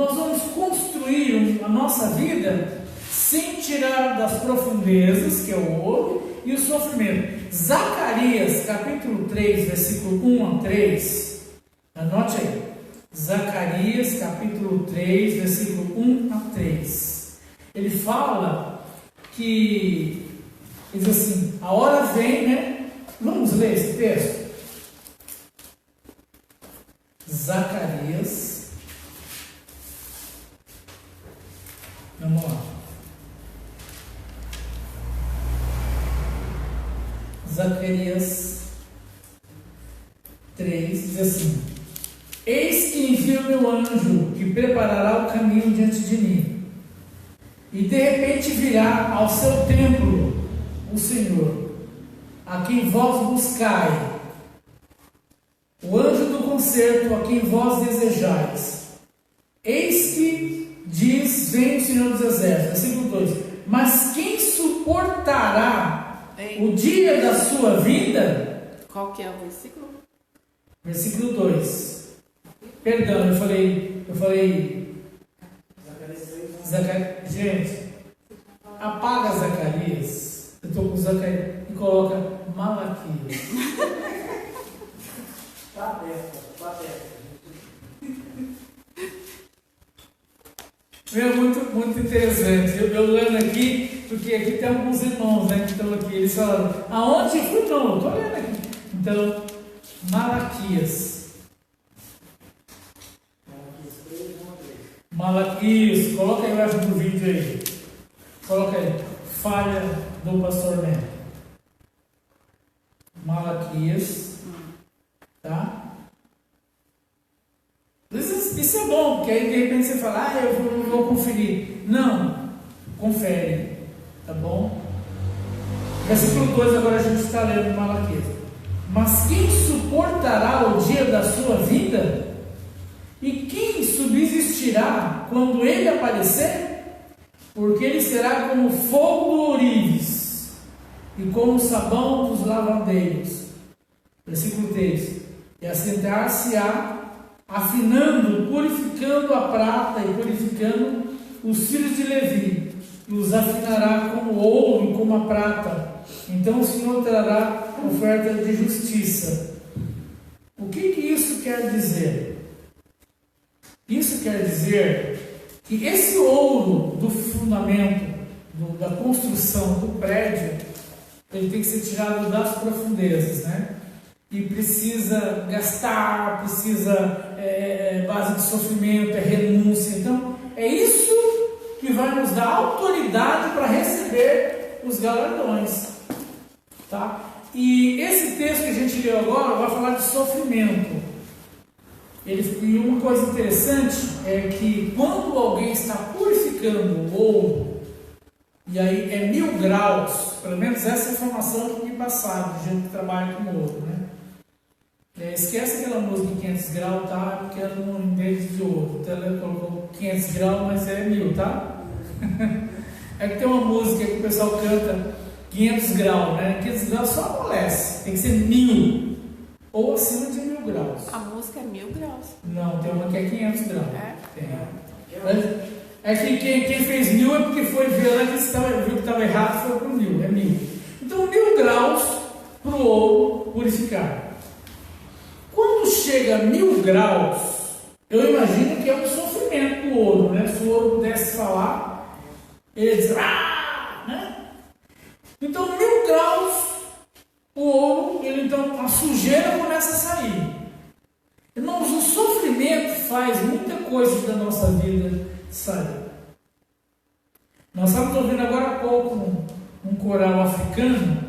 S1: nós vamos construir a nossa vida sem tirar das profundezas, que é o ouro, e o sofrimento. Zacarias, capítulo 3, versículo 1 a 3. Anote aí. Zacarias, capítulo 3, versículo 1 a 3. Ele fala que, ele diz assim, a hora vem, né? Vamos ler esse texto? Zacarias. Vamos lá. Zacarias 3 diz assim: Eis que envio meu anjo, que preparará o caminho diante de mim. E de repente virá ao seu templo o Senhor, a quem vós buscai, o anjo do concerto, a quem vós desejais. Eis que diz, vem o Senhor dos Exércitos, versículo 2: Mas quem suportará o dia da sua vinda?
S2: Qual que é o versículo?
S1: Versículo 2. Perdão, eu falei Zacarias. Gente, apaga Zacarias. Eu estou com Zacarias e coloca Malaquias. Está aberto. É muito interessante. Eu lendo aqui, porque aqui tem alguns irmãos, né, que estão aqui. Eles falaram, aonde fui? Não, eu estou lendo aqui. Então, Malaquias. Malaquias, coloca aí embaixo do vídeo aí. Coloca aí, falha do pastor Neto. Malaquias. Tá? Isso é bom, porque aí de repente você fala, eu vou conferir. Não, confere, tá bom? Versículo 2, agora a gente está lendo Malaquias. Mas quem suportará o dia da sua vida? E quem subsistirá quando ele aparecer? Porque ele será como o fogo do ourives e como o sabão dos lavandeiros. Versículo 3. E assentar-se-á, afinando, purificando a prata e purificando os filhos de Levi, e os afinará como o ouro e como a prata. Então o Senhor trará oferta de justiça. O que isso quer dizer? Isso quer dizer que esse ouro do fundamento, da construção do prédio, ele tem que ser tirado das profundezas, né? E precisa gastar, precisa base de sofrimento, renúncia. Então, é isso que vai nos dar autoridade para receber os galardões, tá? E esse texto que a gente leu agora vai falar de sofrimento. E uma coisa interessante é que quando alguém está purificando o ouro, e aí é 1000 graus, pelo menos essa é a informação que me passaram, de gente que trabalha com ouro, né? Esquece aquela música de 500 graus, tá? Porque ela não entende de ouro. Então ela colocou 500 graus, mas é 1000, tá? É que tem uma música que o pessoal canta 500 graus, né? 500 graus só amolece, tem que ser 1000 ou acima de 1000 graus.
S2: A música é 1000 graus.
S1: Não, tem uma que é 500 graus.
S2: É?
S1: Tem. É que quem fez 1000 é porque foi ver lá que viu que estava errado, foi para o 1000, é 1000. Então 1000 graus para o ouro purificar. Quando chega a 1000 graus, eu imagino que é um sofrimento o ouro, né? Se o ouro pudesse falar, ele diz, né? Então 1000 graus, o ouro, então a sujeira começa a sair. Irmãos, o sofrimento faz muita coisa da nossa vida sair. Nós estamos ouvindo agora há pouco um coral africano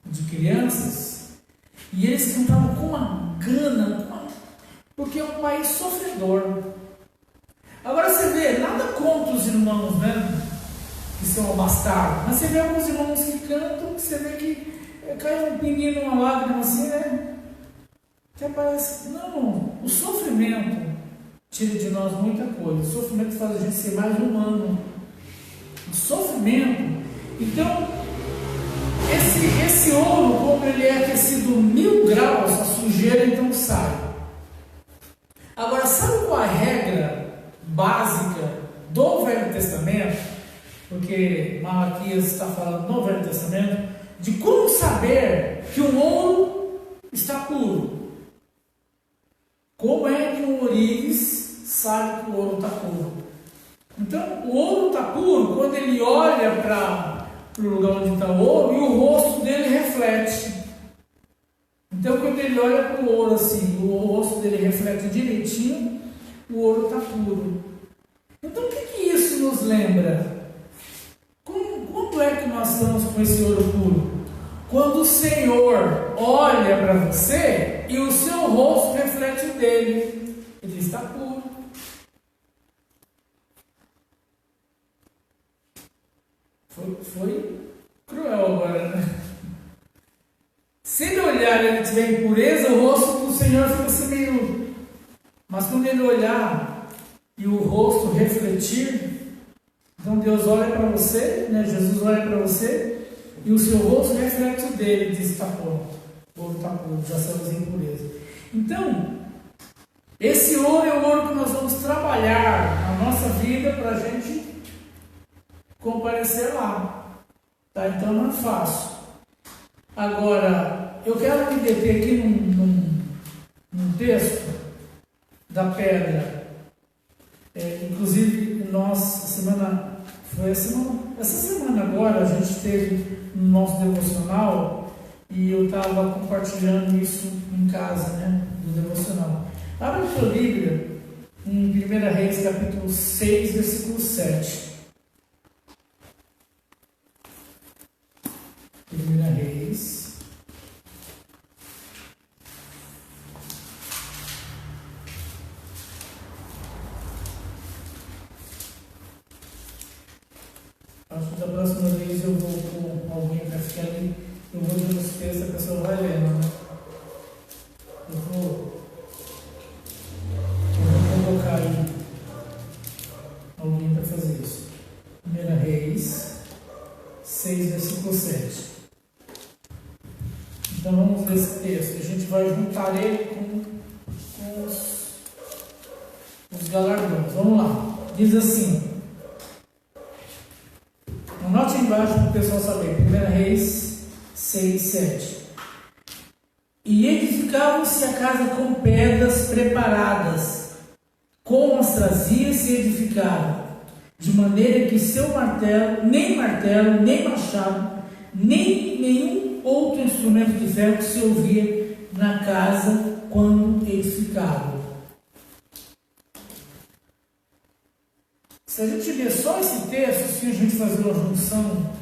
S1: de crianças, e eles cantavam com uma gana, porque é um país sofredor. Agora você vê, nada contra os irmãos, né, que são abastados, mas você vê alguns irmãos que cantam, que você vê que cai um pinguinho numa lágrima assim, né, que aparece. Não, o sofrimento tira de nós muita coisa. O sofrimento faz a gente ser mais humano. O sofrimento, então, esse ouro, como ele é aquecido 1000 graus, a sujeira então sai. Agora, sabe qual a regra básica porque Malaquias está falando no Velho Testamento, de como saber que o ouro está puro. Como é que um ourives sabe que o ouro está puro? Então, o ouro está puro quando ele olha para o lugar onde está o ouro e o rosto dele reflete. Então, quando ele olha para o ouro assim, o rosto dele reflete direitinho, o ouro está puro. Então, o que isso nos lembra? Quando é que nós estamos com esse ouro puro? Quando o Senhor olha para você e o seu rosto reflete o dele, ele está puro. Foi cruel agora, né? Se ele olhar e ele tiver impureza, o rosto do Senhor fica assim meio... Mas quando ele olhar e o rosto refletir, então Deus olha para você, né? Jesus olha para você e o seu rosto reflete o dele e diz: está pronto, o ouro está puro, já estamos em impureza. Então, esse ouro é o ouro que nós vamos trabalhar na nossa vida para a gente comparecer lá. Tá? Então não é fácil. Agora, eu quero me deter aqui num texto da pedra. Inclusive, essa semana agora, a gente teve no nosso devocional e eu estava compartilhando isso em casa, né, do devocional. Abra a sua Bíblia em 1 Reis, capítulo 6, versículo 7. 1 Reis. Acho que da próxima vez eu vou com alguém para ficar ali. Eu vou ler os textos, a pessoa vai lendo, né? Eu vou colocar aí alguém para fazer isso. 1 Reis 6, versículo 7. Então vamos ler esse texto. A gente vai juntar ele com os galardões. Vamos lá. Diz assim. Anote embaixo para o pessoal saber. 1 Reis 6, 7. E edificavam-se a casa com pedras preparadas, como as trazia se edificaram, de maneira que seu martelo, nem machado, nem nenhum outro instrumento de ferro se ouvia na casa quando edificavam. Se a gente ler só esse texto, se a gente fazer uma junção,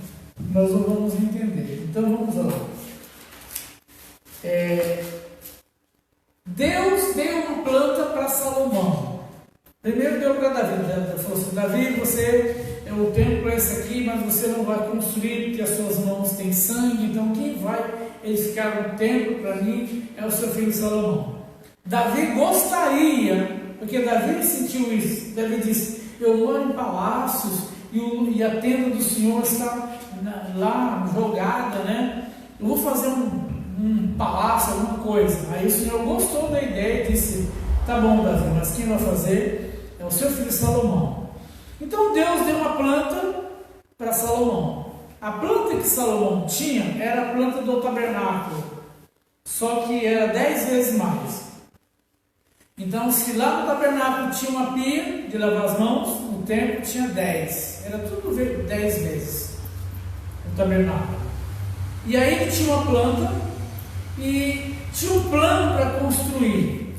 S1: nós não vamos entender. Então vamos lá. Deus deu uma planta para Salomão. Primeiro deu para Davi. Ele falou assim: Davi, você o templo é esse aqui, mas você não vai construir porque as suas mãos têm sangue. Então quem vai edificar um templo para mim é o seu filho Salomão. Davi gostaria, porque Davi sentiu isso. Davi disse: eu moro em palácios e a tenda do Senhor está lá jogada, né? Eu vou fazer um palácio, alguma coisa. Aí o Senhor gostou da ideia e disse: tá bom, Davi, mas quem vai fazer é o seu filho Salomão. Então Deus deu uma planta para Salomão. A planta que Salomão tinha era a planta do tabernáculo, só que era 10 vezes mais. Então, se lá no tabernáculo tinha uma pia de lavar as mãos, no templo tinha 10. Era tudo 10 vezes no tabernáculo. E aí ele tinha uma planta e tinha um plano para construir.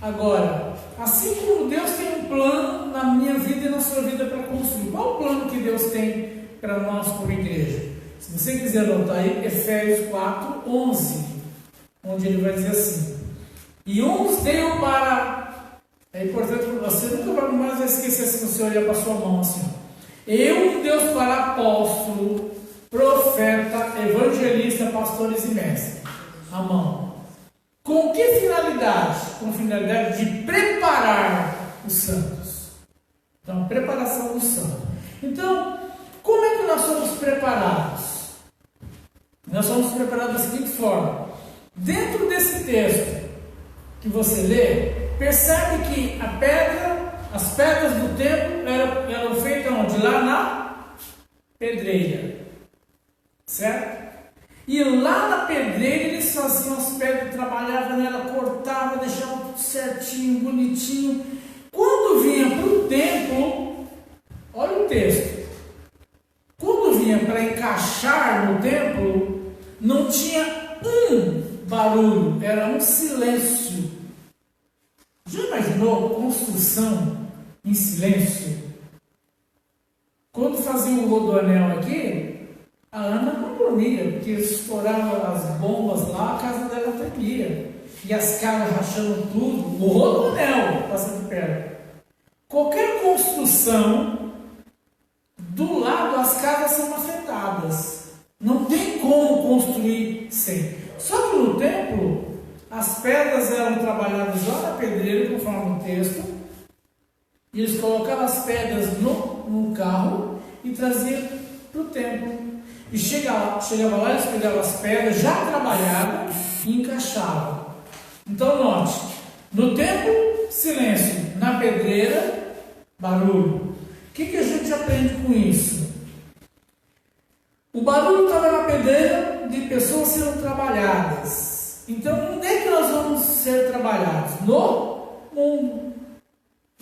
S1: Agora, assim como Deus tem um plano na minha vida e na sua vida para construir, qual o plano que Deus tem para nós como igreja? Se você quiser anotar aí, Efésios 4, 11, onde ele vai dizer assim: e uns deu para... É importante, você nunca mais vai esquecer se você olhar para a sua mão assim. Eu, Deus, para apóstolo, profeta, evangelista, pastores e mestres. A mão. Com que finalidade? Com a finalidade de preparar os santos. Então, preparação dos santos. Então, como é que nós somos preparados? Nós somos preparados da seguinte forma. Dentro desse texto que você lê, percebe que as pedras do templo eram feitas onde? Lá pedreira, certo? E lá na pedreira eles faziam as pedras, trabalhavam nela, cortavam, deixavam tudo certinho, bonitinho. Quando vinha para o templo, olha o texto, quando vinha para encaixar no templo, não tinha um barulho, era um silêncio. Já imaginou construção em silêncio? Quando fazia o rodoanel aqui, a Ana não dormia, porque estourava as bombas lá, a casa dela tremia. E as caras rachando tudo, o rodoanel passa de perto. Qualquer construção, do lado as casas são afetadas. Não tem como construir sem. Só que no templo, as pedras eram trabalhadas lá na pedreira, conforme o texto. E eles colocavam as pedras no carro e traziam para o templo. E chegava lá, eles pegavam as pedras já trabalhadas e encaixavam. Então note, no templo, silêncio. Na pedreira, barulho. O que a gente aprende com isso? O barulho estava na pedreira de pessoas sendo trabalhadas. Então, onde é que nós vamos ser trabalhados? No mundo.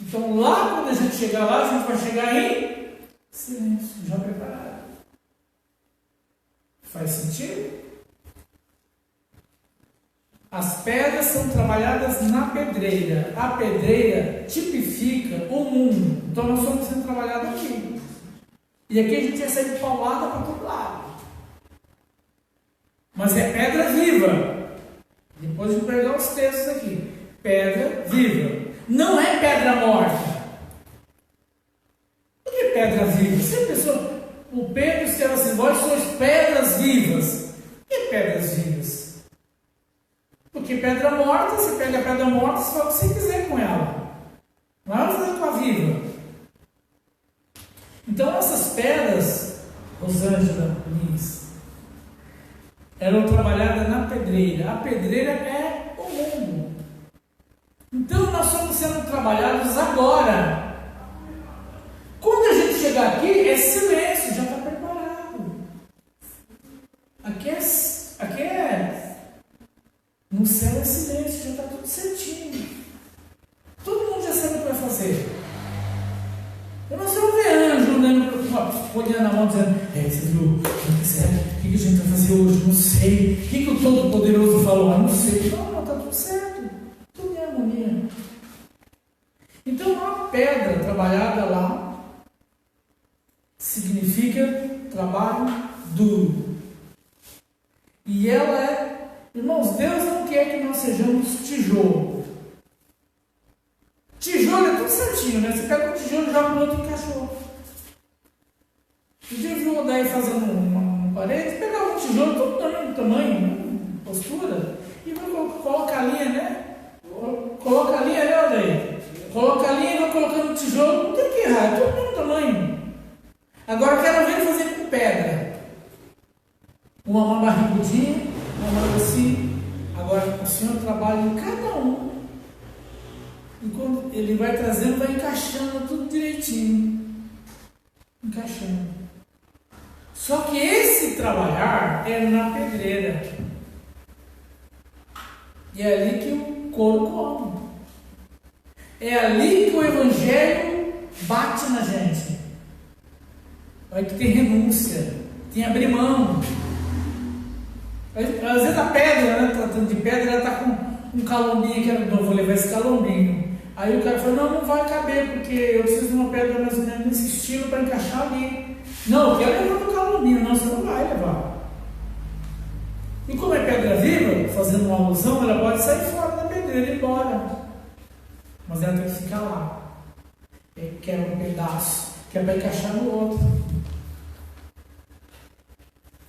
S1: Então, lá, quando a gente chegar lá, a gente vai chegar em silêncio, já preparado. Faz sentido? As pedras são trabalhadas na pedreira. A pedreira tipifica o mundo. Então, nós estamos sendo trabalhados aqui. E aqui a gente recebe paulada para todo lado. Mas é pedra viva. Depois de pegar os textos aqui. Pedra viva. Não é pedra morta. Por que pedra viva? Se a pessoa, o Pedro escreve assim, vós sois pedras vivas. Por que pedras vivas? Porque pedra morta, você pega a pedra morta, você faz o que você quiser com ela. Não é fazer com a viva. Então essas pedras, Rosângela Lins, eram trabalhadas na pedreira. A pedreira é o mundo. Então nós estamos sendo trabalhados agora. Quando a gente chegar aqui, é silêncio, já está preparado. Aqui é no céu é silêncio, já está tudo certinho. Todo mundo já sabe o que vai fazer. Eu não sei ver anjo, né? Olhando a mão dizendo, você viu? O que a gente vai fazer hoje? Não sei. O que o Todo-Poderoso falou? Não sei. Não, está tudo certo. Tudo em harmonia. Então, uma pedra trabalhada lá significa trabalho duro. E ela é, irmãos, Deus não quer que nós sejamos tijolo. Tijolo é tudo certinho, né? Você pega um tijolo e joga no outro e encaixou. Um dia eu vi o Odair fazendo uma parede, pegava um tijolo todo do mesmo tamanho, postura, e coloca a linha, né? Coloca a linha, né, Odair? Coloca a linha e vai colocando o tijolo, não tem o que errar, é todo do mesmo tamanho. Agora eu quero ver ele fazer com pedra. Uma barrigudinha, uma assim. Agora o Senhor trabalha em cada um. E quando ele vai trazendo, vai encaixando tudo direitinho. Encaixando. Só que esse trabalhar é na pedreira. E é ali que o couro come. É ali que o Evangelho bate na gente. Aí que tem renúncia, tem abrir mão. Às vezes a pedra, né, tratando de pedra, ela está com um calombinho, que eu não vou levar esse calombinho. Aí o cara fala, não vai caber, porque eu preciso de uma pedra mais ou menos nesse estilo para encaixar ali. Não, eu quero levar no calombinho, não, você não vai levar. E como é pedra viva, fazendo uma alusão, ela pode sair fora da pedreira e ir embora. Mas ela tem que ficar lá. Quer um pedaço, que é para encaixar no outro.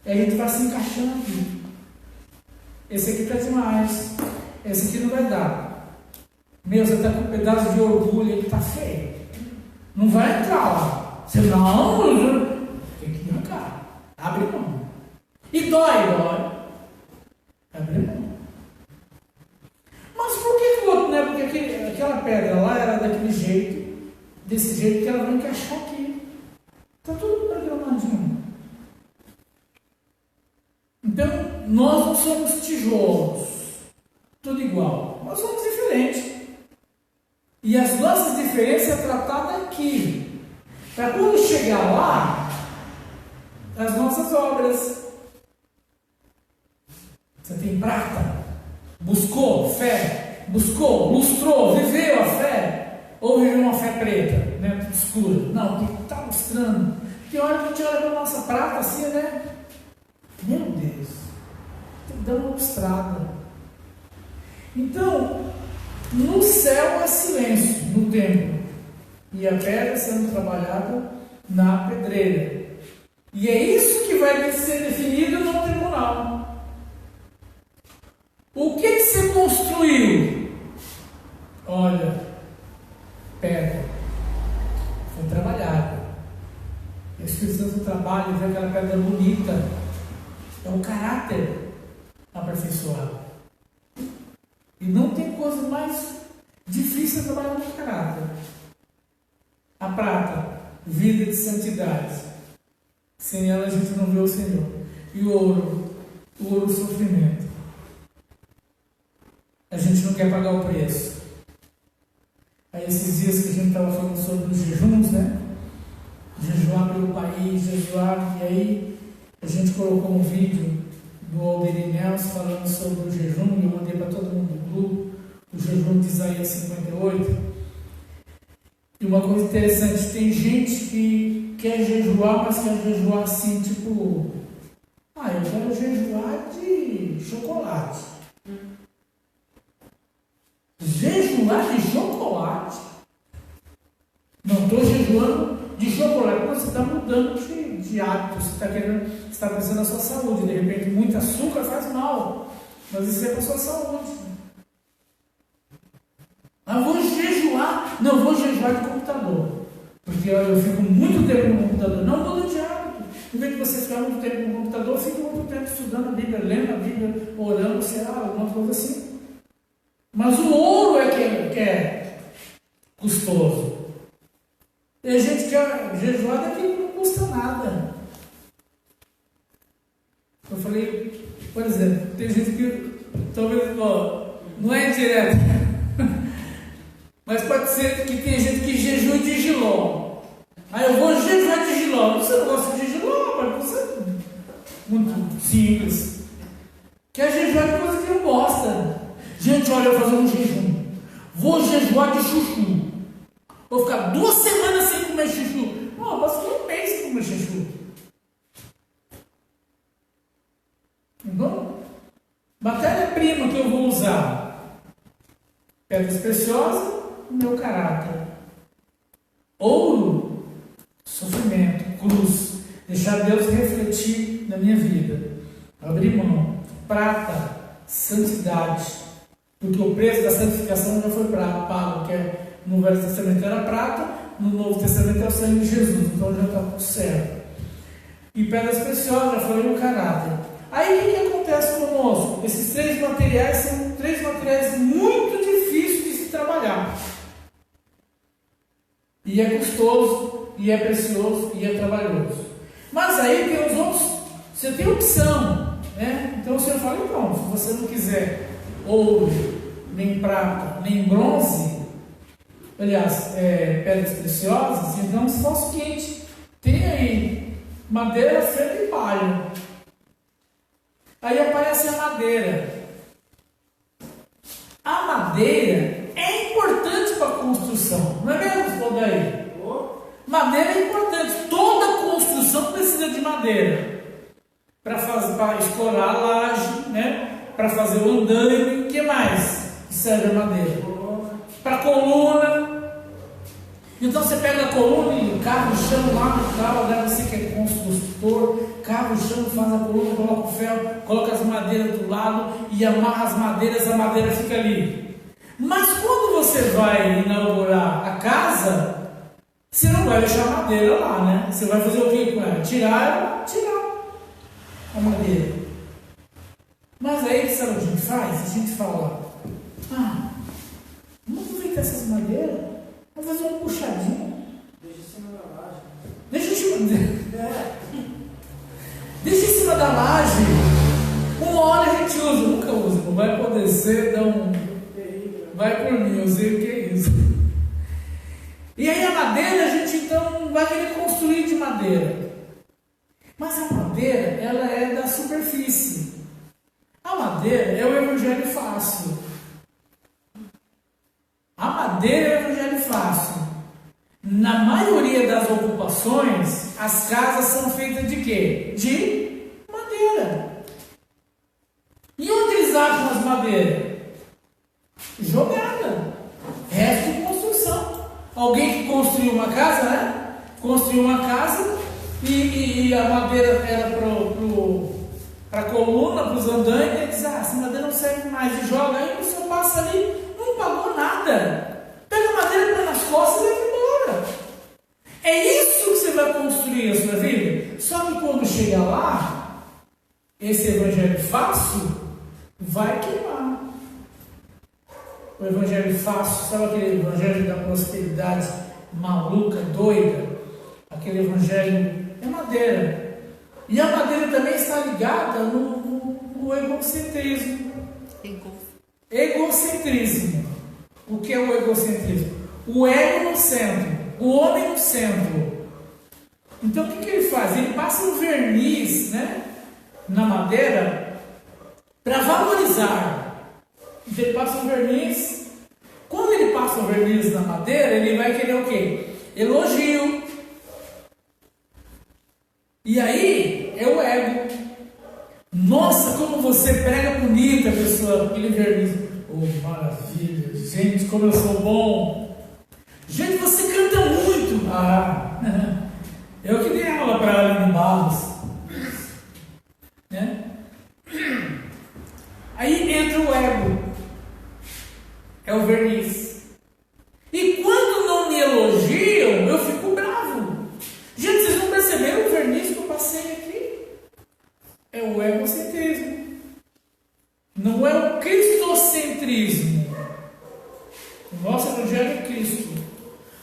S1: E a gente vai se encaixando. Esse aqui está demais. Esse aqui não vai dar. Meu, você está com um pedaço de orgulho, ele está feio. Não vai entrar lá. Você não, tem que arrancar. Abre mão. E dói. Abre mão. Mas por que o outro não é? Porque aquela pedra lá era daquele jeito, desse jeito que ela vai encaixar aqui. Está tudo programadinho. nós não somos tijolos, tudo igual. Nós somos diferentes. E as nossas diferenças é tratada aqui. Para quando chegar lá, as nossas obras. Você tem prata? Buscou fé? Buscou? Lustrou? Viveu a fé? Ou viveu uma fé preta, né? Tudo escura? Não, tem que estar mostrando. Tem hora que a gente olha para a nossa prata assim, né? Meu Deus, tem que dar uma mostrada. Então, no céu é silêncio, no templo, e a pedra sendo trabalhada na pedreira. E é isso que vai ser definido no tribunal. O que você construiu? Olha, pedra. Foi trabalhada. O Espírito Santo trabalha, vê aquela pedra bonita. É o caráter aperfeiçoado. E não tem coisa mais difícil de trabalhar no caráter. A prata, vida de santidade. Sem ela a gente não vê o Senhor. E o ouro, sofrimento. A gente não quer pagar o preço. Aí esses dias que a gente estava falando sobre os jejuns, né? Jejuar pelo país, jejuar, e aí a gente colocou um vídeo do Aldeir Nelson falando sobre o jejum, e eu mandei para todo mundo do grupo, o jejum de Isaías 58. E uma coisa interessante, tem gente que quer jejuar, mas quer jejuar assim, tipo, eu quero jejuar de chocolate. Jejuar de chocolate? Não estou jejuando de chocolate, mas você está mudando de hábito, você está pensando na sua saúde. De repente, muito açúcar faz mal, mas isso é para a sua saúde. Vou jejuar, não vou jejuar de computador, porque eu fico muito tempo no computador, não muda de hábito. Em vez de você ficar muito tempo no computador, fica muito tempo estudando a Bíblia, lendo a Bíblia, orando, sei lá, alguma coisa assim. Mas o ouro é que é custoso. E a gente quer jejuar daquilo que não custa nada. Eu falei, por exemplo, tem gente que talvez não é direto, mas pode ser que tem gente que jejua de jiló. Eu vou jejuar de jiló. Você não gosta de jiló, mas você é muito simples. Quer jejuar de coisa que não gosta. Gente, olha, eu vou fazer um jejum. Vou jejuar de chuchu. Vou ficar 2 semanas sem comer chuchu. Não, eu posso ficar 1 mês sem comer chuchu. Então, matéria-prima que eu vou usar: pedras preciosas, o meu caráter. Ouro, sofrimento, cruz. Deixar Deus refletir na minha vida. Abrir mão. Prata, santidade. Porque o preço da santificação já foi pago, que no Velho Testamento era prata, no Novo Testamento é o sangue de Jesus, então já está tudo certo. E pedras preciosas, já falei, o caráter. Aí o que acontece conosco? Esses 3 materiais são 3 materiais muito difíceis de se trabalhar. E é custoso, e é precioso, e é trabalhoso. Mas aí tem os outros, você tem opção, né? Então o Senhor fala, então, se você não quiser ouro, nem prata, nem bronze, aliás, pedras preciosas, então se for o seguinte, tem aí madeira, feno e palha. Aí aparece a madeira. A madeira é importante para a construção, não é mesmo, Valdair? Madeira é importante, toda construção precisa de madeira para escorar a laje, né? Para fazer o andaime. O que mais que serve a madeira? Para coluna. Então você pega a coluna e cava o chão lá no tal, né? Você que é construtor, cava o chão, faz a coluna, coloca o ferro, coloca as madeiras do lado e amarra as madeiras, a madeira fica ali. Mas quando você vai inaugurar a casa, você não vai deixar a madeira lá, né? Você vai fazer o que com ela? Tirar a madeira. Mas aí, sabe o que a gente faz? A gente fala, vamos aproveitar essas madeiras, vamos fazer uma puxadinha. Deixa em cima da laje. Deixa em cima da laje uma gente usa, nunca usa, não vai poder ser, vai por mim, eu sei o que é isso. E aí a madeira, a gente então vai querer construir de madeira. Mas a madeira, ela é da superfície. A madeira é o evangelho fácil. A madeira é o evangelho fácil. Na maioria das ocupações, as casas são feitas de quê? De madeira. E onde eles acham as madeiras? Jogada. Resto de construção. Alguém que construiu uma casa, né? Construiu uma casa e a madeira era para a coluna, para os andames, e diz, essa madeira não serve mais, e joga aí, o senhor passa ali, não pagou nada. Pega a madeira, põe nas costas e leva embora. É isso que você vai construir a sua vida. Só que quando chega lá, esse evangelho fácil vai queimar. O evangelho fácil, sabe aquele evangelho da prosperidade maluca, doida? Aquele evangelho é madeira. E a madeira também está ligada no egocentrismo. Egocentrismo. O que é o egocentrismo? O ego no centro, o homem no centro. Então o que ele faz? Ele passa um verniz, né, na madeira para valorizar. Então ele passa um verniz. Quando ele passa um verniz na madeira, ele vai querer o quê? Elogio. E aí é o ego. Nossa, como você prega bonita, pessoa, aquele verniz. Oh, maravilha, gente, como eu sou bom. Gente, você canta muito. Eu que dei aula para ela em Barros. Né? Aí entra o ego. É o verniz. E quando não me elogiam, eu fico bravo. Gente, vocês não perceberam o verniz que eu passei aqui? É o egocentrismo. Não é o cristocentrismo. O nosso evangelho é Cristo.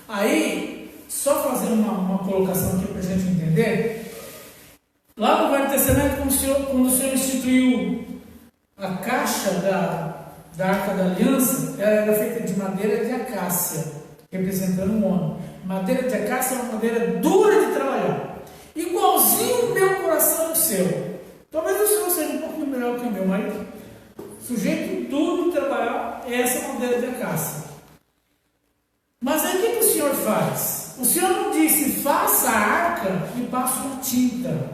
S1: Aí, só fazer uma colocação aqui para a gente entender. Lá no Velho Testamento, quando o Senhor instituiu a caixa da Arca da Aliança, ela era feita de madeira de acácia, representando um homem. Madeira de acácia é uma madeira dura de trabalhar. Igualzinho o meu coração e o seu. Talvez o Senhor seja um pouquinho melhor que o meu, mas sujeito duro de trabalhar é essa madeira de acácia. Mas aí o que o Senhor faz? O Senhor não disse, faça a arca e passe uma tinta.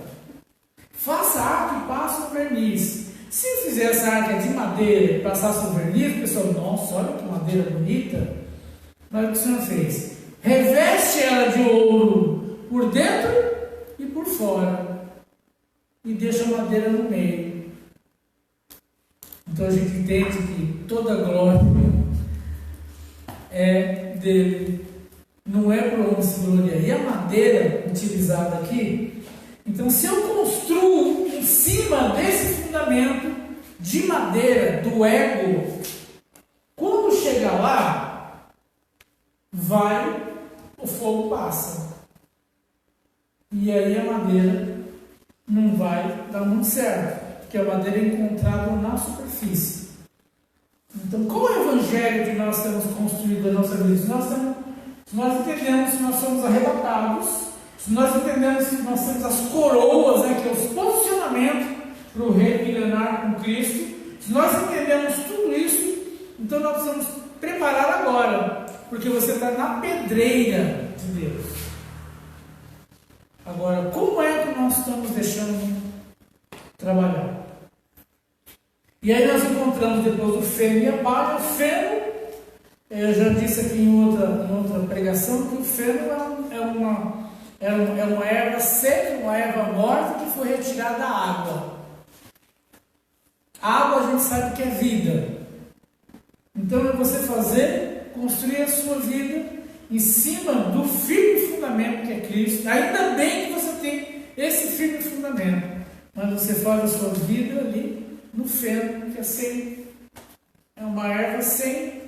S1: Faça a arca e passe um verniz. Se fizesse essa arca de madeira e passasse um verniz, o pessoal, nossa, olha que madeira bonita. Mas o que o Senhor fez? Reveste ela de ouro por dentro e por fora. E deixa a madeira no meio. Então a gente entende que toda a glória é dele. Não é para onde se gloriar. E a madeira utilizada aqui, então se eu construo em cima desse fundamento de madeira do ego, quando chegar lá, o fogo passa. E aí a madeira não vai dar muito certo, porque a madeira é encontrada na superfície. Então, qual é o evangelho que nós temos construído na nossa vida? Se nós entendemos que nós somos arrebatados, se nós entendemos que nós temos as coroas, que é os posicionamentos para o rei milenar com Cristo, se nós entendemos tudo isso, então nós precisamos preparar agora, porque você está na pedreira de Deus. Agora, como é que nós estamos deixando trabalhar? E aí nós encontramos depois o feno e a palha. O feno, eu já disse aqui em outra pregação, que o feno é uma erva seca, uma erva morta que foi retirada da água. A água a gente sabe que é vida. Então é você construir a sua vida em cima do firme fundamento que é Cristo. Ainda bem que você tem esse firme fundamento, mas você faz a sua vida ali no feno, que é uma erva sem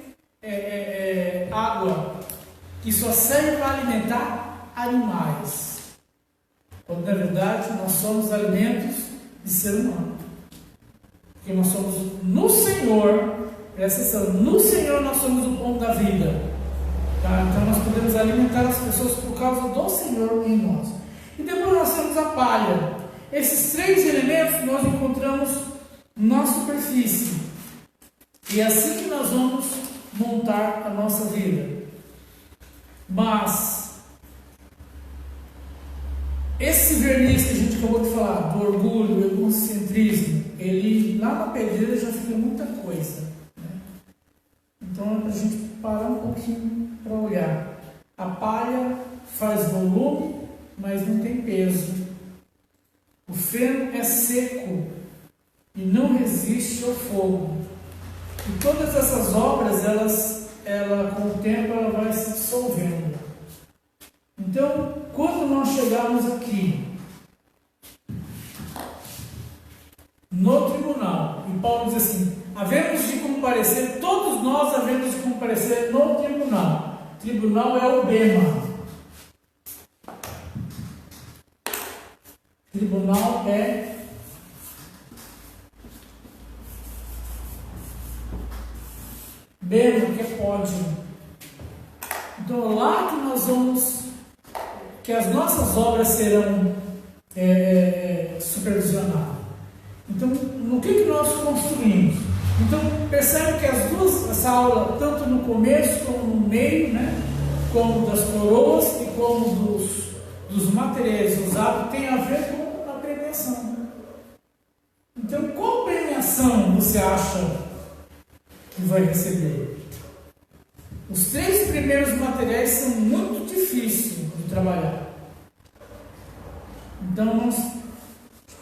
S1: água, que só serve para alimentar animais, quando na verdade nós somos alimentos de ser humano. Porque nós somos no Senhor, presta atenção, no Senhor nós somos o pão da vida. Tá? Então nós podemos alimentar as pessoas por causa do Senhor em nós. E depois nós temos a palha. Esses três elementos nós encontramos na superfície. E é assim que nós vamos montar a nossa vida. Mas esse verniz que a gente acabou de falar, do orgulho, do egocentrismo, ele lá na pedreira já fica muita coisa, né? Então é para a gente parar um pouquinho para olhar. A palha faz volume, mas não tem peso. O feno é seco e não resiste ao fogo. E todas essas obras, ela com o tempo, ela vai se dissolvendo. Então, quando nós chegarmos aqui no tribunal, e Paulo diz assim: havemos de comparecer, todos nós havemos de comparecer no tribunal. Tribunal é o bema. Tribunal é bema, que é pódio. Então, lá que nós vamos, que as nossas obras serão supervisionadas. Então, no que nós construímos? Então, percebe que essa aula, tanto no começo como no meio, né, como das coroas e como dos materiais usados, tem a ver com a premiação. Então, qual premiação você acha que vai receber? Os três primeiros materiais são muito difíceis de trabalhar. Então nós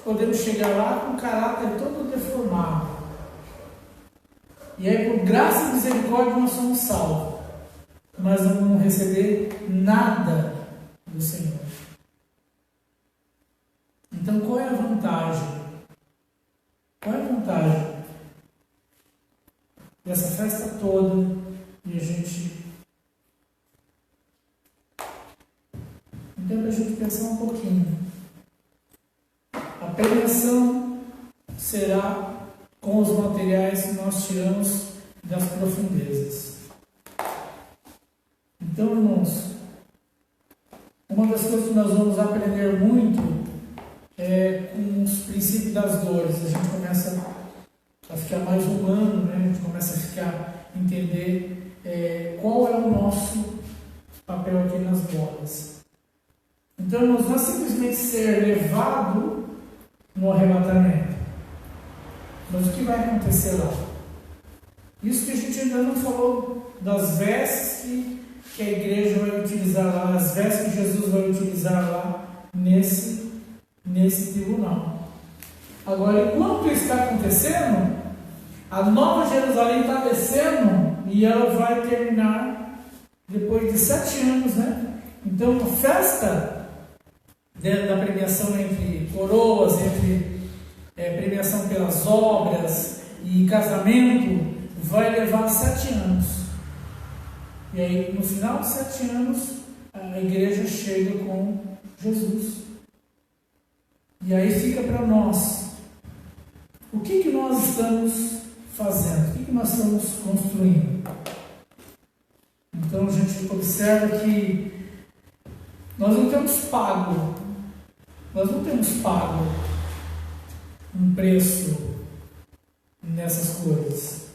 S1: podemos chegar lá com o caráter todo deformado. E aí, por graça e misericórdia, nós somos salvos. Mas não vamos receber nada do Senhor. Então qual é a vantagem? Qual é a vantagem dessa festa toda e a gente... Então, para a gente pensar um pouquinho, a premiação será com os materiais que nós tiramos das profundezas. Então, irmãos, uma das coisas que nós vamos aprender muito é com os princípios das dores. A gente começa a ficar mais humano, né? A gente começa a entender qual é o nosso papel aqui nas bodas. Então, irmãos, não é simplesmente ser levado no arrebatamento, mas o que vai acontecer lá? Isso que a gente ainda não falou das vestes que a igreja vai utilizar lá, as vestes que Jesus vai utilizar lá nesse tribunal. Agora, enquanto isso está acontecendo, a Nova Jerusalém está descendo e ela vai terminar depois de 7 anos, né? Então, a festa da premiação entre coroas, entre premiação pelas obras e casamento, vai levar 7 anos. E aí, no final de 7 anos, a igreja chega com Jesus. E aí fica para nós: o que nós estamos fazendo? O que nós estamos construindo? Então a gente observa que nós não temos pago um preço nessas coisas,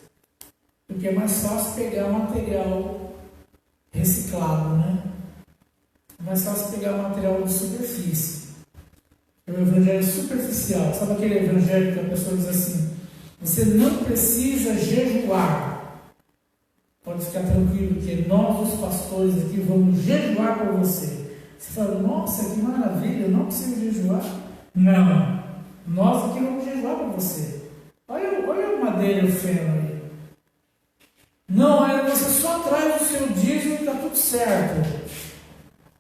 S1: porque é mais fácil pegar material reciclado, né? É mais fácil pegar material de superfície. É o evangelho superficial. Sabe aquele evangelho que a pessoa diz assim: você não precisa jejuar, pode ficar tranquilo que nós, os pastores aqui, vamos jejuar por você. Você fala: nossa, que maravilha, eu não preciso jejuar. Não, nós aqui vamos jejuar por você. Olha a madeira e o feno aí. Não, você só traz o seu dízimo e está tudo certo.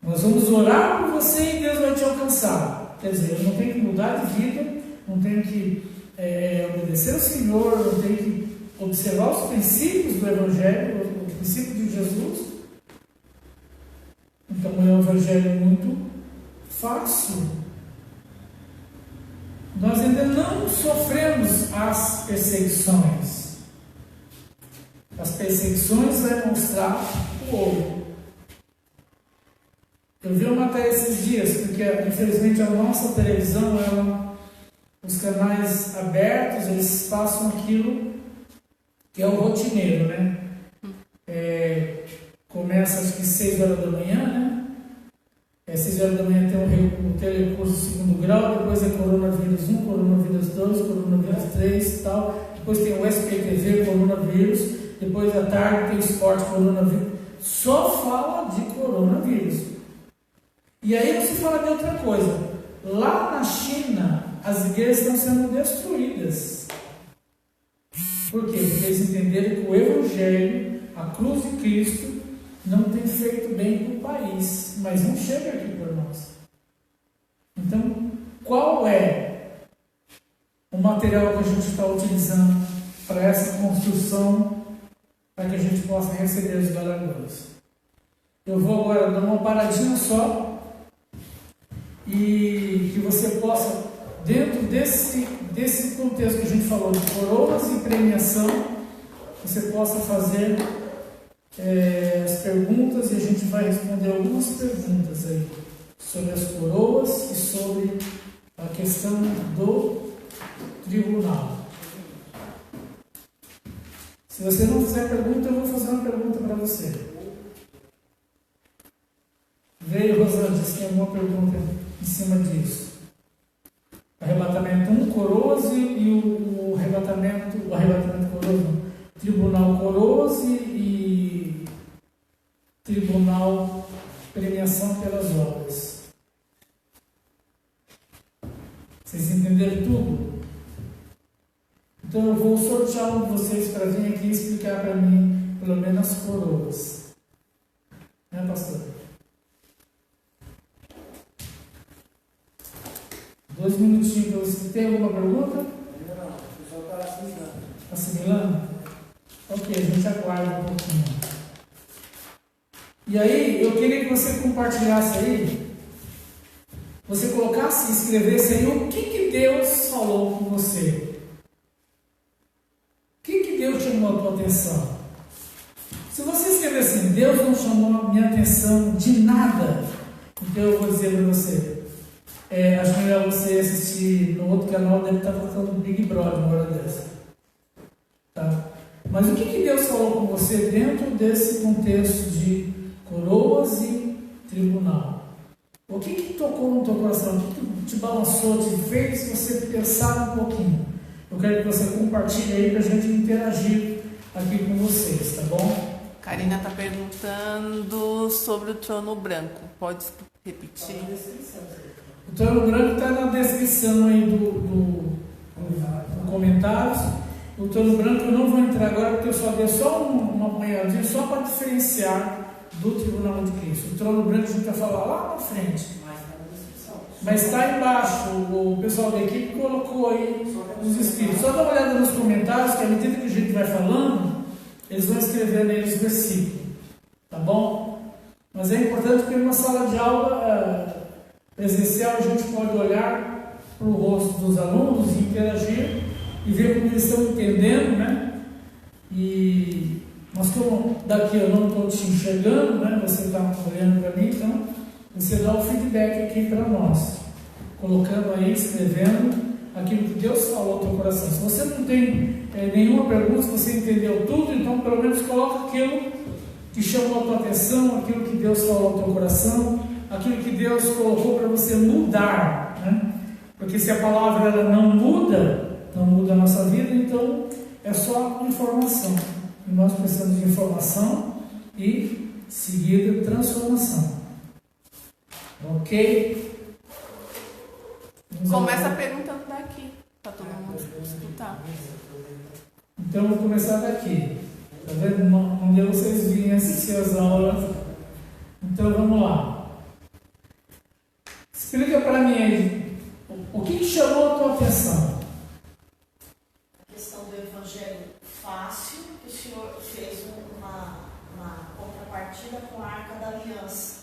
S1: Nós vamos orar por você e Deus vai te alcançar. Quer dizer, eu não tenho que mudar de vida, não tenho que obedecer ao Senhor, não tenho que observar os princípios do Evangelho, o princípio de Jesus. Então é um Evangelho muito fácil. Nós ainda não sofremos as perseguições. As perseguições vai mostrar o ouro. Eu vi uma matéria esses dias, porque infelizmente a nossa televisão, os canais abertos, eles passam aquilo que é o rotineiro, né? Começa acho que 6 horas da manhã, né? 6 horas da manhã tem o telecurso segundo grau, depois é coronavírus 1, coronavírus 2, coronavírus 3 e tal. Depois tem o SPTV, coronavírus. Depois à tarde tem o esporte, coronavírus. Só fala de coronavírus. E aí não se fala de outra coisa. Lá na China, as igrejas estão sendo destruídas. Por quê? Porque eles entenderam que o Evangelho, a cruz de Cristo, não tem feito bem para o país, mas não chega aqui para nós. Então, qual é o material que a gente está utilizando para essa construção, para que a gente possa receber os galardões? Eu vou agora dar uma paradinha só e que você possa, dentro desse contexto que a gente falou de coroas e premiação, você possa fazer as perguntas e a gente vai responder algumas perguntas aí sobre as coroas e sobre a questão do tribunal. Se você não fizer pergunta, eu vou fazer uma pergunta para você. Veio, Rosângela, se tem alguma pergunta em cima disso. Arrebatamento 1, coroas e o arrebatamento coroas, não. Tribunal coroas e tribunal premiação pelas obras. Vocês entenderam tudo? Então eu vou sortear um de vocês para vir aqui explicar para mim, pelo menos as coroas. Né, pastor? 2 minutinhos para você. Tem alguma pergunta?
S3: Não, o pessoal está assimilando.
S1: Assimilando? Ok, a gente aguarda um pouquinho. E aí, eu queria que você compartilhasse aí, você colocasse e escrevesse aí o que Deus falou com você. O que Deus chamou a tua atenção? Se você escrever assim, Deus não chamou a minha atenção de nada, então eu vou dizer para você, acho melhor você assistir no outro canal, deve estar falando Big Brother uma hora dessa. Tá? Mas o que Deus falou com você dentro desse contexto de coroas e tribunal? O que tocou no teu coração? O que te balançou, te fez você pensar um pouquinho? Eu quero que você compartilhe aí para a gente interagir aqui com vocês, tá bom?
S2: Karina está perguntando sobre o trono branco. Pode repetir?
S1: O trono branco está na descrição aí do comentários. O trono branco eu não vou entrar agora porque eu só dei só uma apanhadinha só para diferenciar do Tribunal de Cristo. O trono branco a gente vai falar lá na frente. Mas está embaixo, o pessoal da equipe colocou aí os escritos. Só dá uma olhada nos comentários, que à medida que a gente vai falando, eles vão escrevendo aí os versículos. Tá bom? Mas é importante porque numa sala de aula presencial a gente pode olhar para o rosto dos alunos e interagir e ver como eles estão entendendo, né? Mas como daqui eu não estou te enxergando, né? Você está olhando para mim, então você dá o feedback aqui para nós, colocando aí, escrevendo aquilo que Deus falou no teu coração. Se você não tem nenhuma pergunta, se você entendeu tudo, então pelo menos coloca aquilo que chamou a tua atenção, aquilo que Deus falou no teu coração, aquilo que Deus colocou para você mudar, né? Porque se a palavra ela não muda a nossa vida, então é só informação. E nós precisamos de informação e seguida transformação. Ok?
S2: Começa perguntando daqui, para todo mundo escutar.
S1: Então eu vou começar daqui. Tá vendo? Onde vocês virem assistir as aulas. Então vamos lá. Explica para mim aí, o que chamou a tua atenção?
S4: A questão do evangelho fácil, que o Senhor fez uma contrapartida com a Arca da Aliança,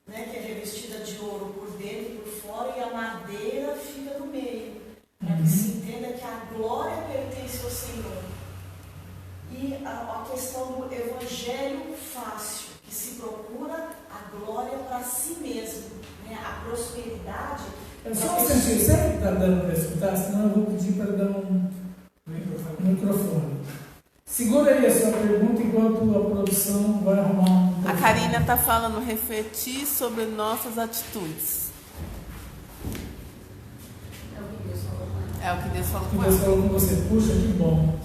S4: né, que é revestida de ouro por dentro e por fora, e a madeira fica no meio. que se entenda que a glória pertence ao Senhor. E a questão do evangelho fácil, que se procura a glória para si mesmo, né? A prosperidade.
S1: Só um instantinho, será que está dando para escutar? Senão eu vou pedir para dar um microfone. Segura aí a sua pergunta enquanto a produção vai arrumar
S2: A Karina está falando refletir sobre nossas atitudes. É o que Deus falou
S1: que
S2: com
S1: Deus
S2: ela.
S1: falou com você. Puxa, que bom.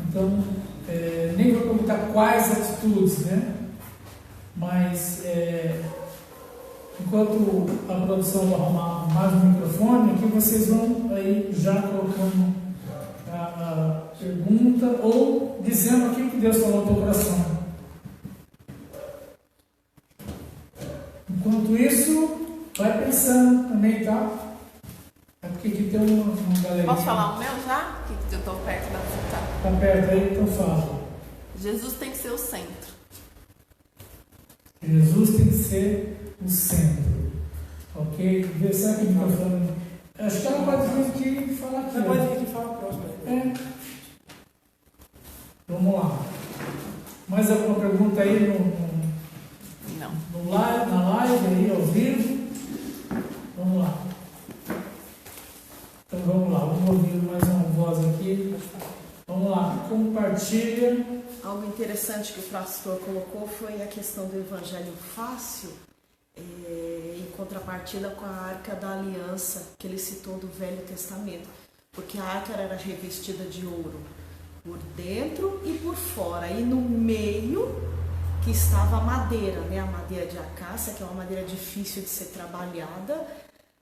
S1: Então, nem vou perguntar quais atitudes, né? Mas, enquanto a produção vai arrumar mais um microfone, aqui vocês vão aí já colocando a pergunta ou dizendo aquilo que Deus falou no teu coração. Enquanto isso, vai pensando também, tá? É porque aqui tem uma galera.
S2: Posso falar o meu já? Que eu estou perto da citar.
S1: Tá perto aí, então fala.
S2: Jesus tem que ser o centro.
S1: Jesus tem que ser o centro. Ok? Será que o microfone. Acho que ela pode vir aqui falar aqui.
S3: Você pode vir aqui e falar próximo.
S1: Vamos lá. Mais alguma pergunta aí
S2: Não.
S1: na live aí ao vivo? Vamos lá. Então vamos lá, vamos ouvir mais uma voz aqui. Vamos lá, compartilha.
S4: Algo interessante que o pastor colocou foi a questão do evangelho fácil, em contrapartida com a Arca da Aliança, que ele citou do Velho Testamento, porque a arca era revestida de ouro por dentro e por fora, e no meio que estava a madeira, né? A madeira de acácia, que é uma madeira difícil de ser trabalhada,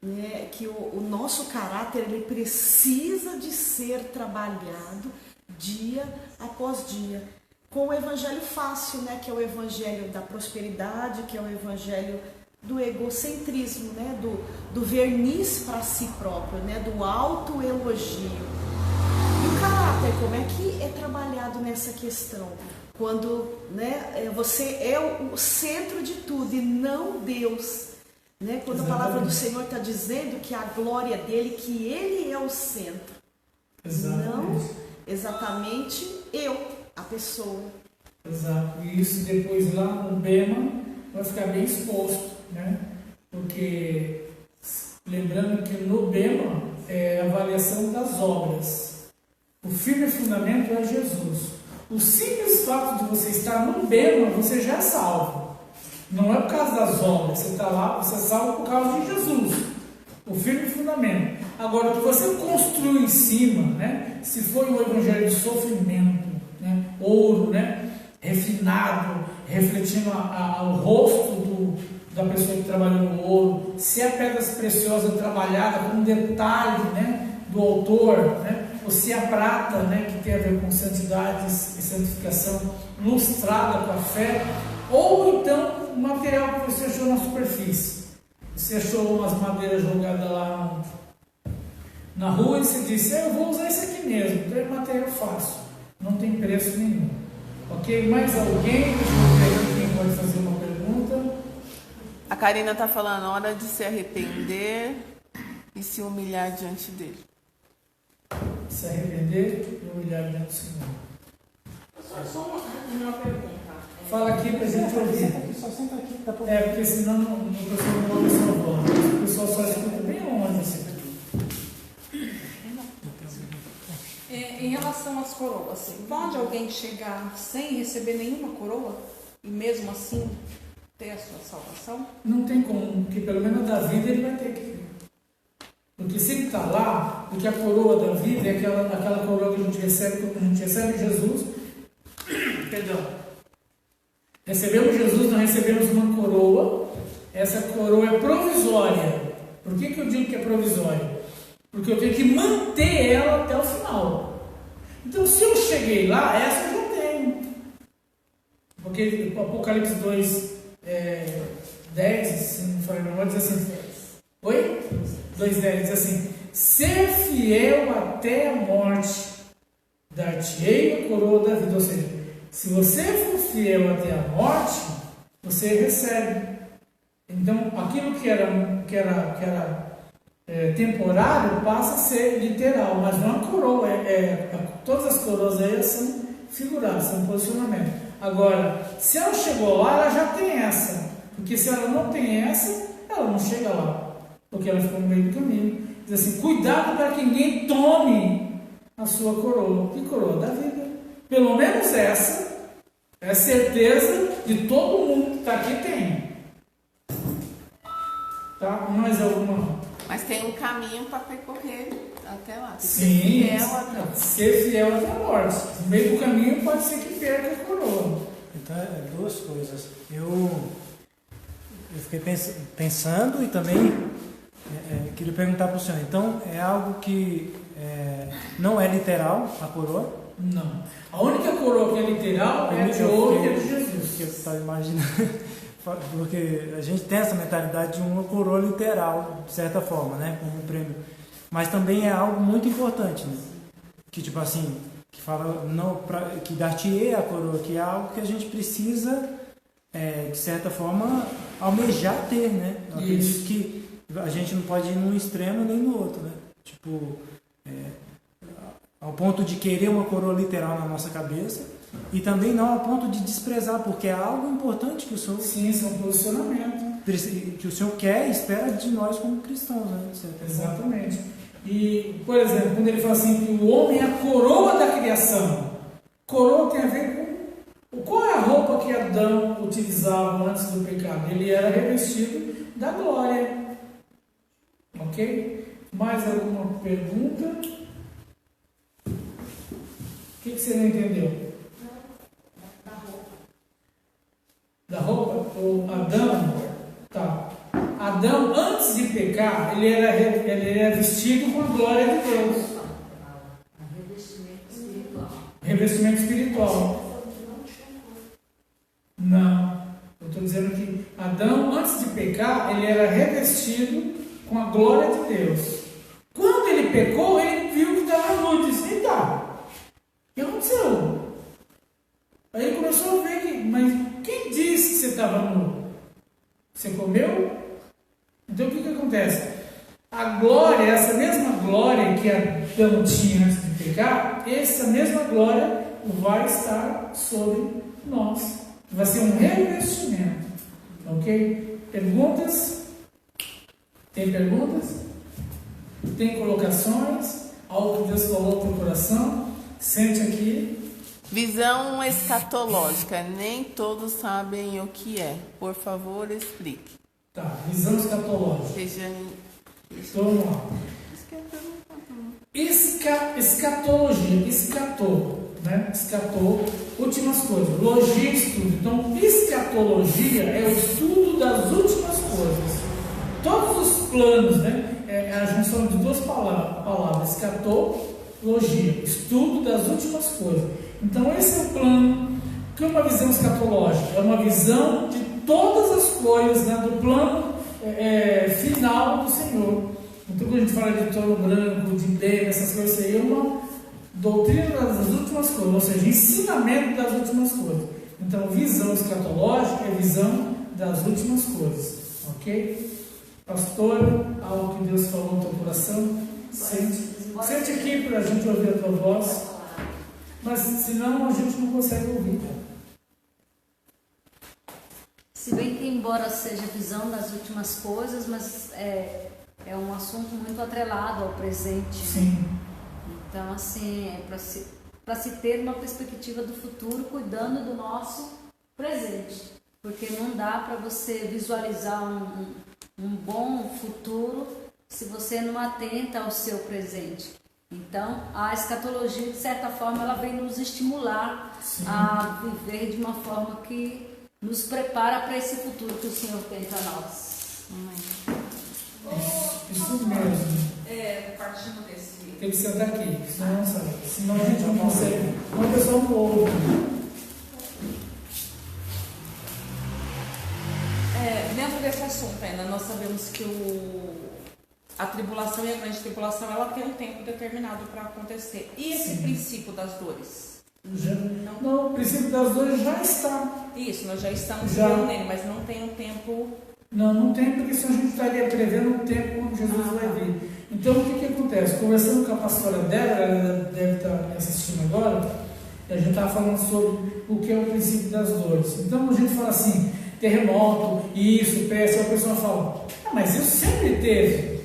S4: né? Que o nosso caráter ele precisa de ser trabalhado dia após dia, com o evangelho fácil, né? Que é o evangelho da prosperidade, que é o evangelho do egocentrismo, né? Do verniz para si próprio, né? Do autoelogio. E o caráter, como é que é trabalhado nessa questão? Quando, né, você é o centro de tudo e não Deus. Né? Quando
S1: Exatamente.
S4: A palavra do Senhor está dizendo que a glória dele, que ele é o centro.
S1: Exatamente.
S4: Não exatamente eu, a pessoa.
S1: Exato. E isso depois lá no Bema vai ficar bem exposto, né? Porque lembrando que no Bema é a avaliação das obras. O firme fundamento é Jesus. O simples fato de você estar no Bema, você já é salvo. Não é por causa das obras, você está lá, você é salvo por causa de Jesus. O firme fundamento. Agora, o que você construiu em cima, né? Se foi o evangelho de sofrimento, né? Ouro, né? Refinado, refletindo o rosto da pessoa que trabalhou no ouro, se é pedras preciosas trabalhada com detalhe, né? Do autor, né? Ou se a prata, né, que tem a ver com santidade e santificação, lustrada com a fé, ou então o material que você achou na superfície. Você achou umas madeiras jogadas lá na rua e você disse, eu vou usar isso aqui mesmo, então é material fácil, não tem preço nenhum. Ok? Mais alguém? Deixa eu ver aqui quem pode fazer uma pergunta.
S2: A Karina está falando, hora de se arrepender e se humilhar diante dele.
S1: Se arrepender e humilhar diante do Senhor.
S4: Só uma pergunta.
S1: Fala aqui para a gente ouvir.
S3: Só senta aqui que dá pra
S1: Porque senão o pessoal não ouve a sua voz. O pessoal só escuta bem longe assim.
S5: Em relação às coroas, pode alguém chegar sem receber nenhuma coroa e mesmo assim ter a sua salvação?
S1: Não tem como, porque pelo menos da vida ele vai ter que ter. Porque se ele está lá, porque a coroa da vida é aquela coroa que a gente recebe quando a gente recebe Jesus. Perdão. Recebemos Jesus, não recebemos uma coroa. Essa coroa é provisória. Por que eu digo que é provisória? Porque eu tenho que manter ela até o final. Então, se eu cheguei lá, essa eu já tenho. Porque o Apocalipse 2, 10, se não me falei a memória, diz assim. Oi? 2,10 diz assim: ser fiel até a morte, dar-te-ei a coroa da vida. Ou seja, se você for fiel até a morte, você recebe. Então, aquilo que era temporário passa a ser literal, mas não a coroa. Todas as coroas aí são figuradas, são posicionamento. Agora, se ela chegou lá, ela já tem essa. Porque se ela não tem essa, ela não chega lá. Porque ela ficou no meio do caminho. Diz assim, cuidado para que ninguém tome a sua coroa. Que coroa? Da vida. Pelo menos essa é certeza de todo mundo que está aqui tem. Tá? Mais alguma?
S2: Mas tem um caminho para percorrer até lá.
S1: Sim,
S2: Ser fiel até
S1: ser fiel até a morte. No meio do caminho pode ser que perca a coroa.
S3: Então, duas coisas. Eu fiquei pensando e também queria perguntar para o senhor. Então, é algo que não é literal, a coroa?
S1: Não. A única coroa que é literal é a de ouro e a de Jesus.
S3: Que eu estava imaginando. Porque a gente tem essa mentalidade de uma coroa literal, de certa forma, né? Como um prêmio. Mas também é algo muito importante, né? Que tipo assim, que fala que dar-te-ei a coroa, que é algo que a gente precisa, de certa forma, almejar ter, né? Eu acredito que a gente não pode ir num extremo nem no outro, né? Tipo, ao ponto de querer uma coroa literal na nossa cabeça e também não ao ponto de desprezar, porque é algo importante que o Senhor...
S1: Sim, isso é um posicionamento.
S3: Que o Senhor quer e espera de nós como cristãos, né?
S1: Exatamente. E, por exemplo, quando ele fala assim que o homem é a coroa da criação, coroa tem a ver com... Qual é a roupa que Adão utilizava antes do pecado? Ele era revestido da glória. Ok? Mais alguma pergunta? O que você não entendeu? Da roupa? O Adão? Tá. Adão, antes de pecar, ele era vestido com a glória de Deus. Revestimento espiritual. Não. Eu estou dizendo que Adão, antes de pecar, ele era revestido com a glória de Deus. Quando ele pecou, ele viu que estava nu e disse, eita, o que aconteceu? Aí ele começou a ver que, mas quem disse que você estava nu? Você comeu? Então o que acontece? A glória, essa mesma glória que Adão tinha antes de pecar, essa mesma glória vai estar sobre nós. Vai ser um revestimento. Ok? Perguntas? Tem perguntas? Tem colocações? Algo que Deus falou no teu coração? Sente aqui.
S2: Visão escatológica. Nem todos sabem o que é. Por favor, explique.
S1: Tá, visão escatológica. Então, vamos lá. Escatologia, né? Escatou, últimas coisas. Logia, estudo. Então, escatologia é o estudo das últimas coisas. Todos os planos, né? É a junção de duas palavras. Escatologia, estudo das últimas coisas. Então, esse é o plano. O que é uma visão escatológica? É uma visão de todas as coisas, né, do plano final do Senhor. Então, quando a gente fala de trono branco, de bem, essas coisas aí, é uma doutrina das últimas coisas, ou seja, ensinamento das últimas coisas. Então, visão escatológica é visão das últimas coisas. Ok? Pastora, algo que Deus falou no teu coração, sente aqui para a gente ouvir a tua voz. Mas senão a gente não consegue ouvir.
S6: Se bem que embora seja visão das últimas coisas, mas é um assunto muito atrelado ao presente.
S1: Sim.
S6: Então, assim, é para se ter uma perspectiva do futuro cuidando do nosso presente. Porque não dá para você visualizar um bom futuro se você não atenta ao seu presente. Então, a escatologia, de certa forma, ela vem nos estimular Sim. a viver de uma forma que nos prepara para esse futuro que o Senhor tem para nós.
S1: Isso mesmo.
S5: Partindo desse...
S1: Tem que sentar aqui, senão a gente não consegue. Uma pessoa não ouve.
S5: Dentro desse assunto ainda, nós sabemos que a tribulação e a grande tribulação, ela tem um tempo determinado para acontecer. E esse
S1: Sim.
S5: princípio das dores?
S1: Não, o princípio das dores já está.
S5: Isso, nós já estamos vivendo nele, mas não tem um tempo
S1: Não tem, porque senão a gente estaria prevendo o tempo quando Jesus vai vir. Então, o que acontece? Conversando com a pastora Débora, ela deve estar me assistindo agora, a gente estava falando sobre o que é o princípio das dores. Então, a gente fala assim, terremoto, isso, peste, a pessoa fala, mas isso sempre teve.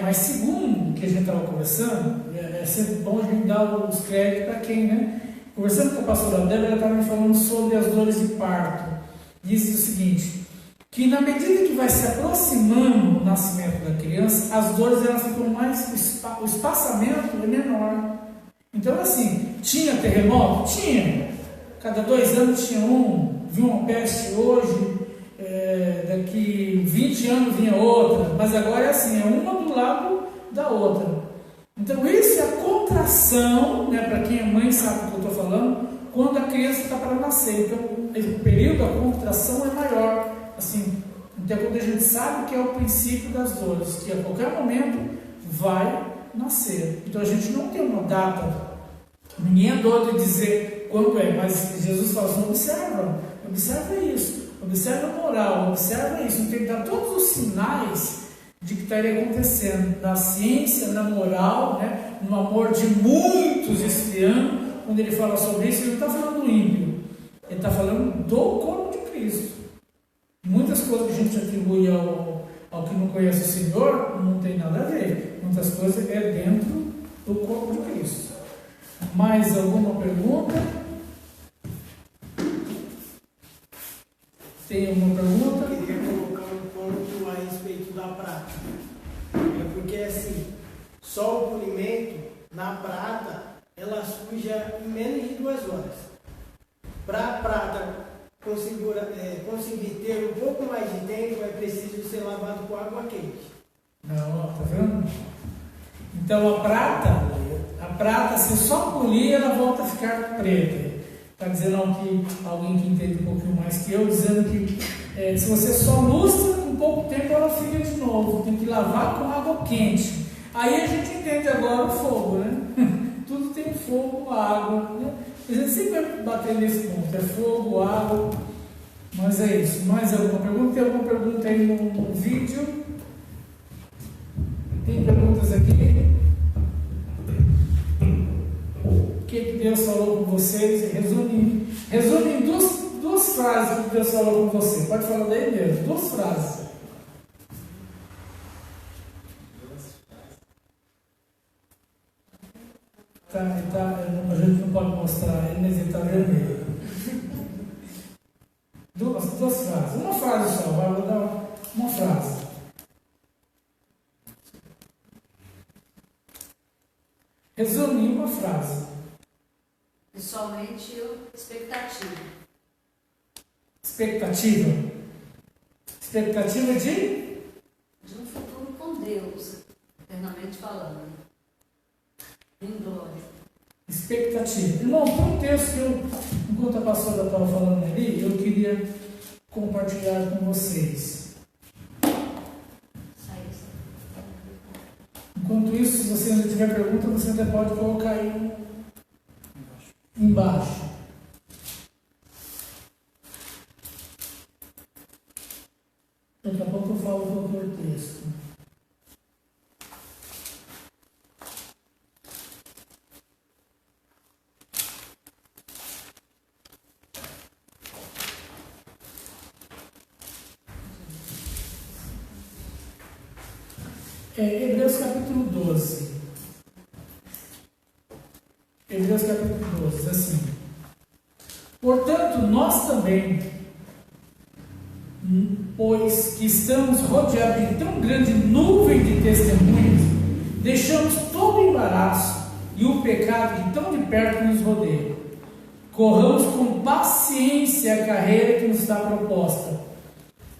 S1: Mas segundo o que a gente estava conversando, é sempre bom a gente dar os créditos para quem, né? Conversando com a pastora Débora, ela estava me falando sobre as dores de parto. Disse o seguinte, que na medida que vai se aproximando o nascimento da criança, as dores elas ficam mais, o espaçamento é menor. Então assim, tinha terremoto? Tinha. Cada 2 anos tinha um, viu uma peste hoje, daqui 20 anos vinha outra, mas agora é assim, é uma do lado da outra. Então isso é a contração, né, para quem é mãe sabe o que eu estou falando, quando a criança está para nascer. Então o período da contração é maior. Assim, então quando a gente sabe que é o princípio das dores, que a qualquer momento vai nascer. Então a gente não tem uma data, ninguém é doido de dizer quando é, mas Jesus fala assim, observa isso, observa a moral, observa isso, tem que dar todos os sinais de que estaria acontecendo na ciência, na moral, né, no amor de muitos esfriando. Quando ele fala sobre isso, ele não está falando do ímpio, ele está falando do corpo de Cristo. Muitas coisas que a gente atribui ao que não conhece o Senhor não tem nada a ver. Muitas coisas é dentro do corpo de Cristo. Mais alguma pergunta? Tem alguma pergunta?
S7: Eu queria colocar um ponto a respeito da prata. É porque assim, só o polimento na prata ela suja em menos de 2 horas. Para a prata conseguir ter um pouco mais de tempo, é preciso ser lavado com água quente.
S1: Não, tá vendo? Então a prata, se só polir, ela volta a ficar preta. Está dizendo que alguém que entende um pouquinho mais que eu, dizendo que se você só lustra, com pouco tempo ela fica de novo. Tem que lavar com água quente. Aí a gente entende agora o fogo, né? Tudo tem fogo, água, né? A gente sempre vai bater nesse ponto, é fogo, água, mas é isso. Mais alguma pergunta? Tem alguma pergunta aí no vídeo? Tem perguntas aqui? O que Deus falou com vocês? Resume em duas frases que Deus falou com você. Pode falar daí mesmo, 2 frases. A gente não pode mostrar ele, mas ele está vermelho. 2 frases. Uma frase só, vou dar uma frase. Resume em uma frase.
S6: Pessoalmente, expectativa.
S1: Expectativa? Expectativa de?
S6: De um futuro com Deus, eternamente falando. Em glória.
S1: Expectativa. Irmão, tem um texto que eu, enquanto a pastora estava falando ali, eu queria compartilhar com vocês. Enquanto isso, se você ainda tiver pergunta, você até pode colocar aí embaixo. Daqui a pouco eu falo qual é o texto. Hebreus capítulo 12. Hebreus capítulo 12, diz assim: portanto, nós também, pois que estamos rodeados de tão grande nuvem de testemunhas, deixamos todo o embaraço e o pecado que tão de perto nos rodeia. Corramos com paciência a carreira que nos está proposta.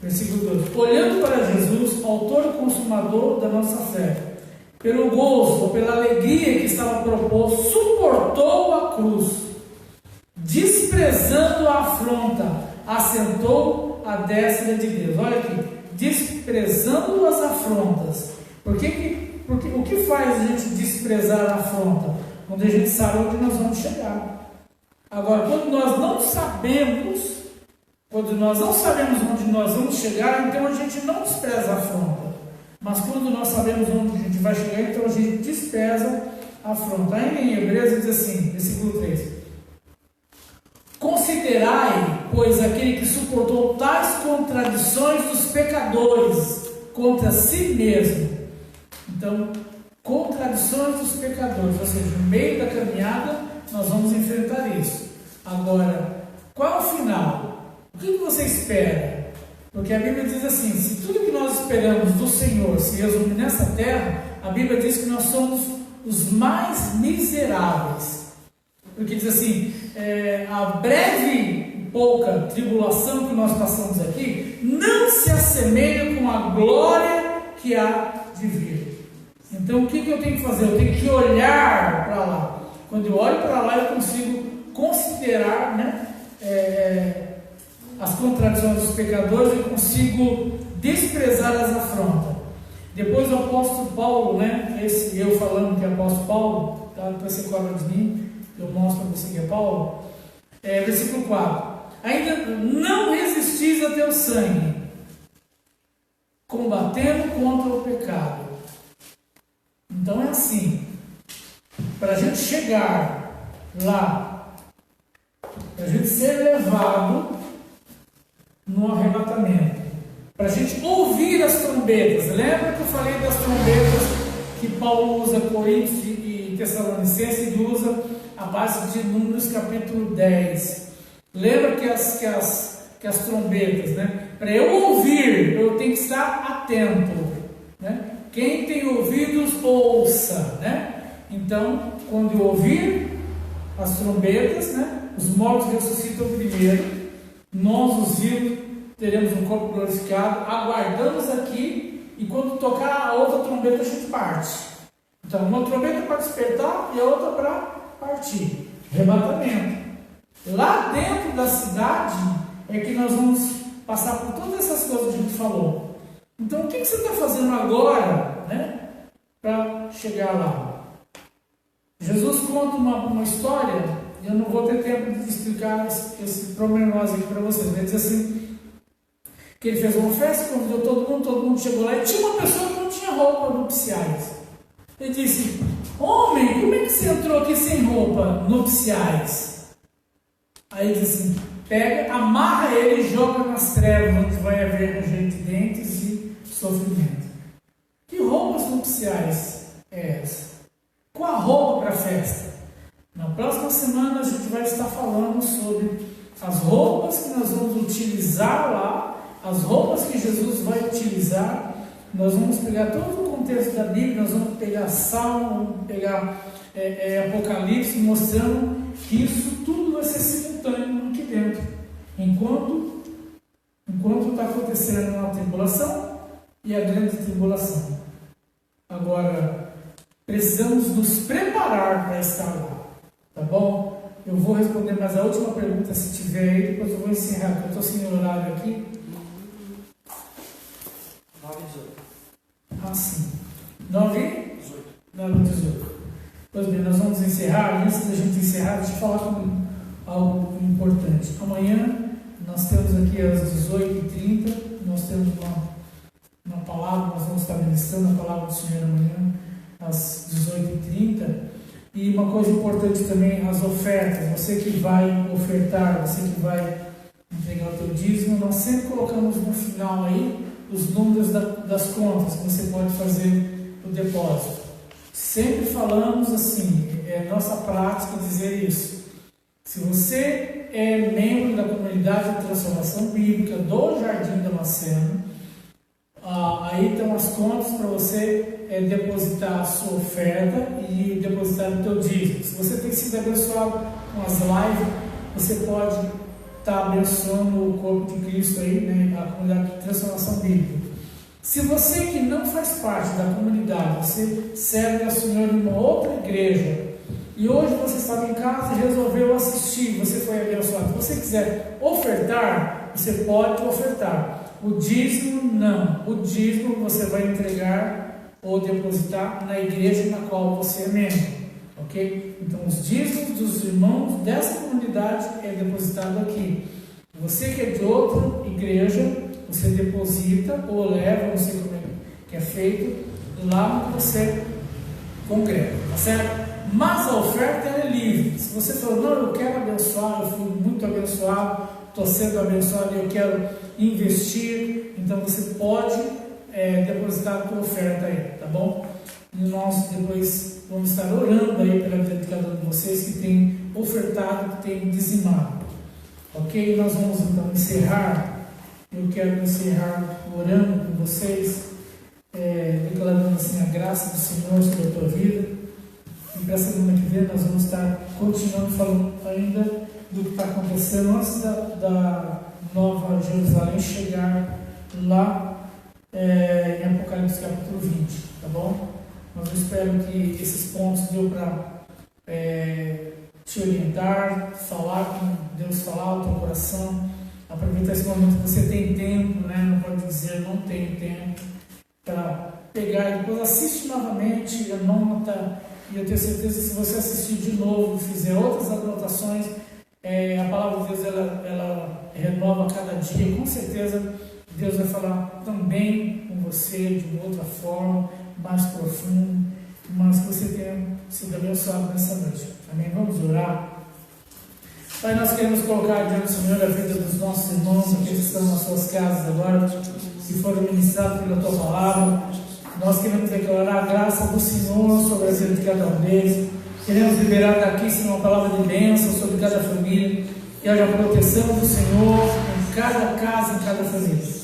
S1: Versículo 2: olhando para Jesus, autor e consumador da nossa fé, pelo gozo ou pela alegria que estava proposto, suportou a cruz, desprezando a afronta, assentou à destra de Deus. Olha aqui, desprezando as afrontas. Porque o que faz a gente desprezar a afronta? Quando a gente sabe onde nós vamos chegar. Agora, quando nós não sabemos, Quando nós não sabemos onde nós vamos chegar, então a gente não despreza a afronta. Mas quando nós sabemos onde a gente vai chegar, então a gente despreza a afronta. Ainda em Hebreus diz assim, versículo 3. Considerai, pois, aquele que suportou tais contradições dos pecadores contra si mesmo. Então, contradições dos pecadores, ou seja, no meio da caminhada nós vamos enfrentar isso. Agora, qual é o final? O que você espera? Porque a Bíblia diz assim, se tudo que nós esperamos do Senhor se resume nessa terra, a Bíblia diz que nós somos os mais miseráveis. Porque diz assim, a breve e pouca tribulação que nós passamos aqui não se assemelha com a glória que há de vir. Então o que eu tenho que fazer? Eu tenho que olhar para lá. Quando eu olho para lá, eu consigo considerar, né, as contradições dos pecadores, eu consigo desprezar as afrontas. Depois o apóstolo Paulo, né, esse eu falando que é apóstolo Paulo, tá? Depois você cobra de mim, eu mostro para você que é Paulo. Versículo 4. Ainda não resistis a teu sangue, combatendo contra o pecado. Então é assim, para a gente chegar lá, para a gente ser levado no arrebatamento, para a gente ouvir as trombetas. Lembra que eu falei das trombetas que Paulo usa Coríntios e Tessalonicenses, e usa a base de Números capítulo 10. Lembra que as trombetas, né? Para eu ouvir, eu tenho que estar atento, né? Quem tem ouvidos, ouça, né? Então, quando eu ouvir as trombetas, né? Os mortos ressuscitam primeiro, nós os vivos teremos um corpo glorificado, aguardamos aqui, e quando tocar a outra trombeta a gente parte. Então, uma trombeta para despertar e a outra para partir. Arrebatamento. Lá dentro da cidade é que nós vamos passar por todas essas coisas que a gente falou. Então, o que você está fazendo agora, né, para chegar lá? Jesus conta uma história, e eu não vou ter tempo de explicar esse pormenor aqui para vocês. Ele diz assim, que ele fez uma festa, convidou todo mundo chegou lá, e tinha uma pessoa que não tinha roupa nupciais. Ele disse, homem, como é que você entrou aqui sem roupa nupciais? Aí ele disse assim, pega, amarra ele e joga nas trevas, onde vai haver ranger de dentes e sofrimento. Que roupas nupciais é essa? Qual a roupa para a festa? Na próxima semana a gente vai estar falando sobre as roupas que nós vamos utilizar lá, as roupas que Jesus vai utilizar. Nós vamos pegar todo o contexto da Bíblia, nós vamos pegar Salmo, vamos pegar Apocalipse, mostrando que isso tudo vai ser simultâneo aqui dentro. Enquanto está acontecendo a tribulação e a grande tribulação. Agora, precisamos nos preparar para estar lá. Tá bom? Eu vou responder mais a última pergunta, se tiver aí, depois eu vou encerrar, porque eu estou sem horário aqui.
S3: 9:18.
S1: Sim. 9:18. Pois bem, nós vamos encerrar. Antes da gente encerrar, deixa eu falar algo importante. Amanhã nós temos aqui às 18h30, nós temos uma palavra, nós vamos estar ministrando a palavra do Senhor amanhã às 18h30. E uma coisa importante também, as ofertas. Você que vai ofertar, você que vai entregar o teu dízimo, nós sempre colocamos no final aí os números das contas que você pode fazer o depósito. Sempre falamos assim, é nossa prática dizer isso. Se você é membro da comunidade de transformação bíblica do Jardim Damasceno, aí estão as contas para você depositar a sua oferta e depositar o teu dízimo. Se você tem sido abençoado com as lives, você pode estar abençoando o corpo de Cristo aí, né, a comunidade de transformação bíblica. Se você que não faz parte da comunidade, você serve ao Senhor em uma outra igreja, e hoje você estava em casa e resolveu assistir, você foi abençoado. Se você quiser ofertar, você pode ofertar. O dízimo, não. O dízimo você vai entregar ou depositar na igreja na qual você é membro. Ok? Então, os dízimos dos irmãos dessa comunidade é depositado aqui. Você que é de outra igreja, você deposita ou leva, não sei como é que é feito, lá onde você congrega, tá certo? Mas a oferta ela é livre. Se você falou, não, eu quero abençoar, eu fui muito abençoado, estou sendo abençoado e eu quero investir, então você pode depositar a tua oferta aí, tá bom? E nós depois vamos estar orando aí pela vida de cada um de vocês que tem ofertado, que tem dizimado. Ok? Nós vamos então encerrar. Eu quero encerrar orando com vocês, declarando assim a graça do Senhor sobre a tua vida. E para a semana que vem nós vamos estar continuando falando ainda do que está acontecendo antes da Nova Jerusalém chegar lá em Apocalipse capítulo 20, tá bom? Mas eu espero que esses pontos deu para te orientar, falar com Deus, falar ao teu coração, aproveitar esse momento que você tem tempo, né? Não pode dizer não tenho tempo, para pegar e depois assiste novamente, anota, e eu tenho certeza que se você assistir de novo e fizer outras anotações, a palavra de Deus ela renova a cada dia, com certeza Deus vai falar também com você de uma outra forma, mais profundo, mas que você tenha sido abençoado nessa noite. Amém? Vamos orar. Pai, nós queremos colocar diante do Senhor a vida dos nossos irmãos, aqueles que estão nas suas casas agora, que foram ministrados pela tua palavra. Nós queremos declarar a graça do Senhor sobre a vida de cada um deles. Queremos liberar daqui, Senhor, uma palavra de bênção sobre cada família, que haja a proteção do Senhor em cada casa, em cada família.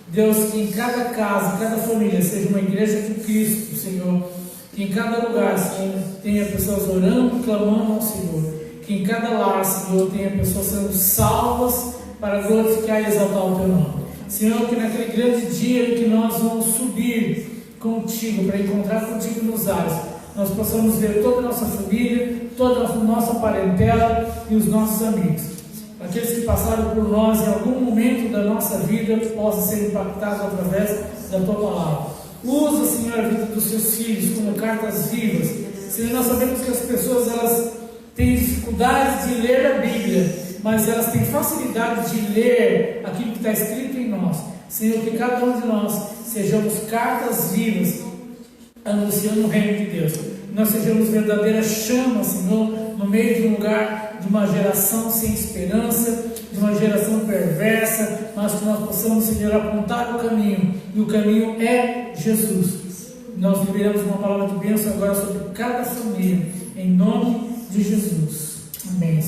S1: Deus, que em cada casa, em cada família, seja uma igreja de Cristo, Senhor. Que em cada lugar, Senhor, tenha pessoas orando, clamando ao Senhor. Que em cada lar, Senhor, tenha pessoas sendo salvas para glorificar e exaltar o Teu nome. Senhor, que naquele grande dia em que nós vamos subir contigo, para encontrar contigo nos ares, nós possamos ver toda a nossa família, toda a nossa parentela e os nossos amigos. Aqueles que passaram por nós em algum momento da nossa vida possam ser impactados através da Tua palavra. Usa, Senhor, a vida dos Seus filhos como cartas vivas. Senhor, nós sabemos que as pessoas elas têm dificuldade de ler a Bíblia, mas elas têm facilidade de ler aquilo que está escrito em nós. Senhor, que cada um de nós sejamos cartas vivas anunciando o reino de Deus. Nós sejamos verdadeira chama, Senhor, no meio de um lugar, de uma geração sem esperança, de uma geração perversa, mas que nós possamos, Senhor, apontar o caminho, e o caminho é Jesus. Nós liberamos uma palavra de bênção agora sobre cada família, em nome de Jesus. Amém.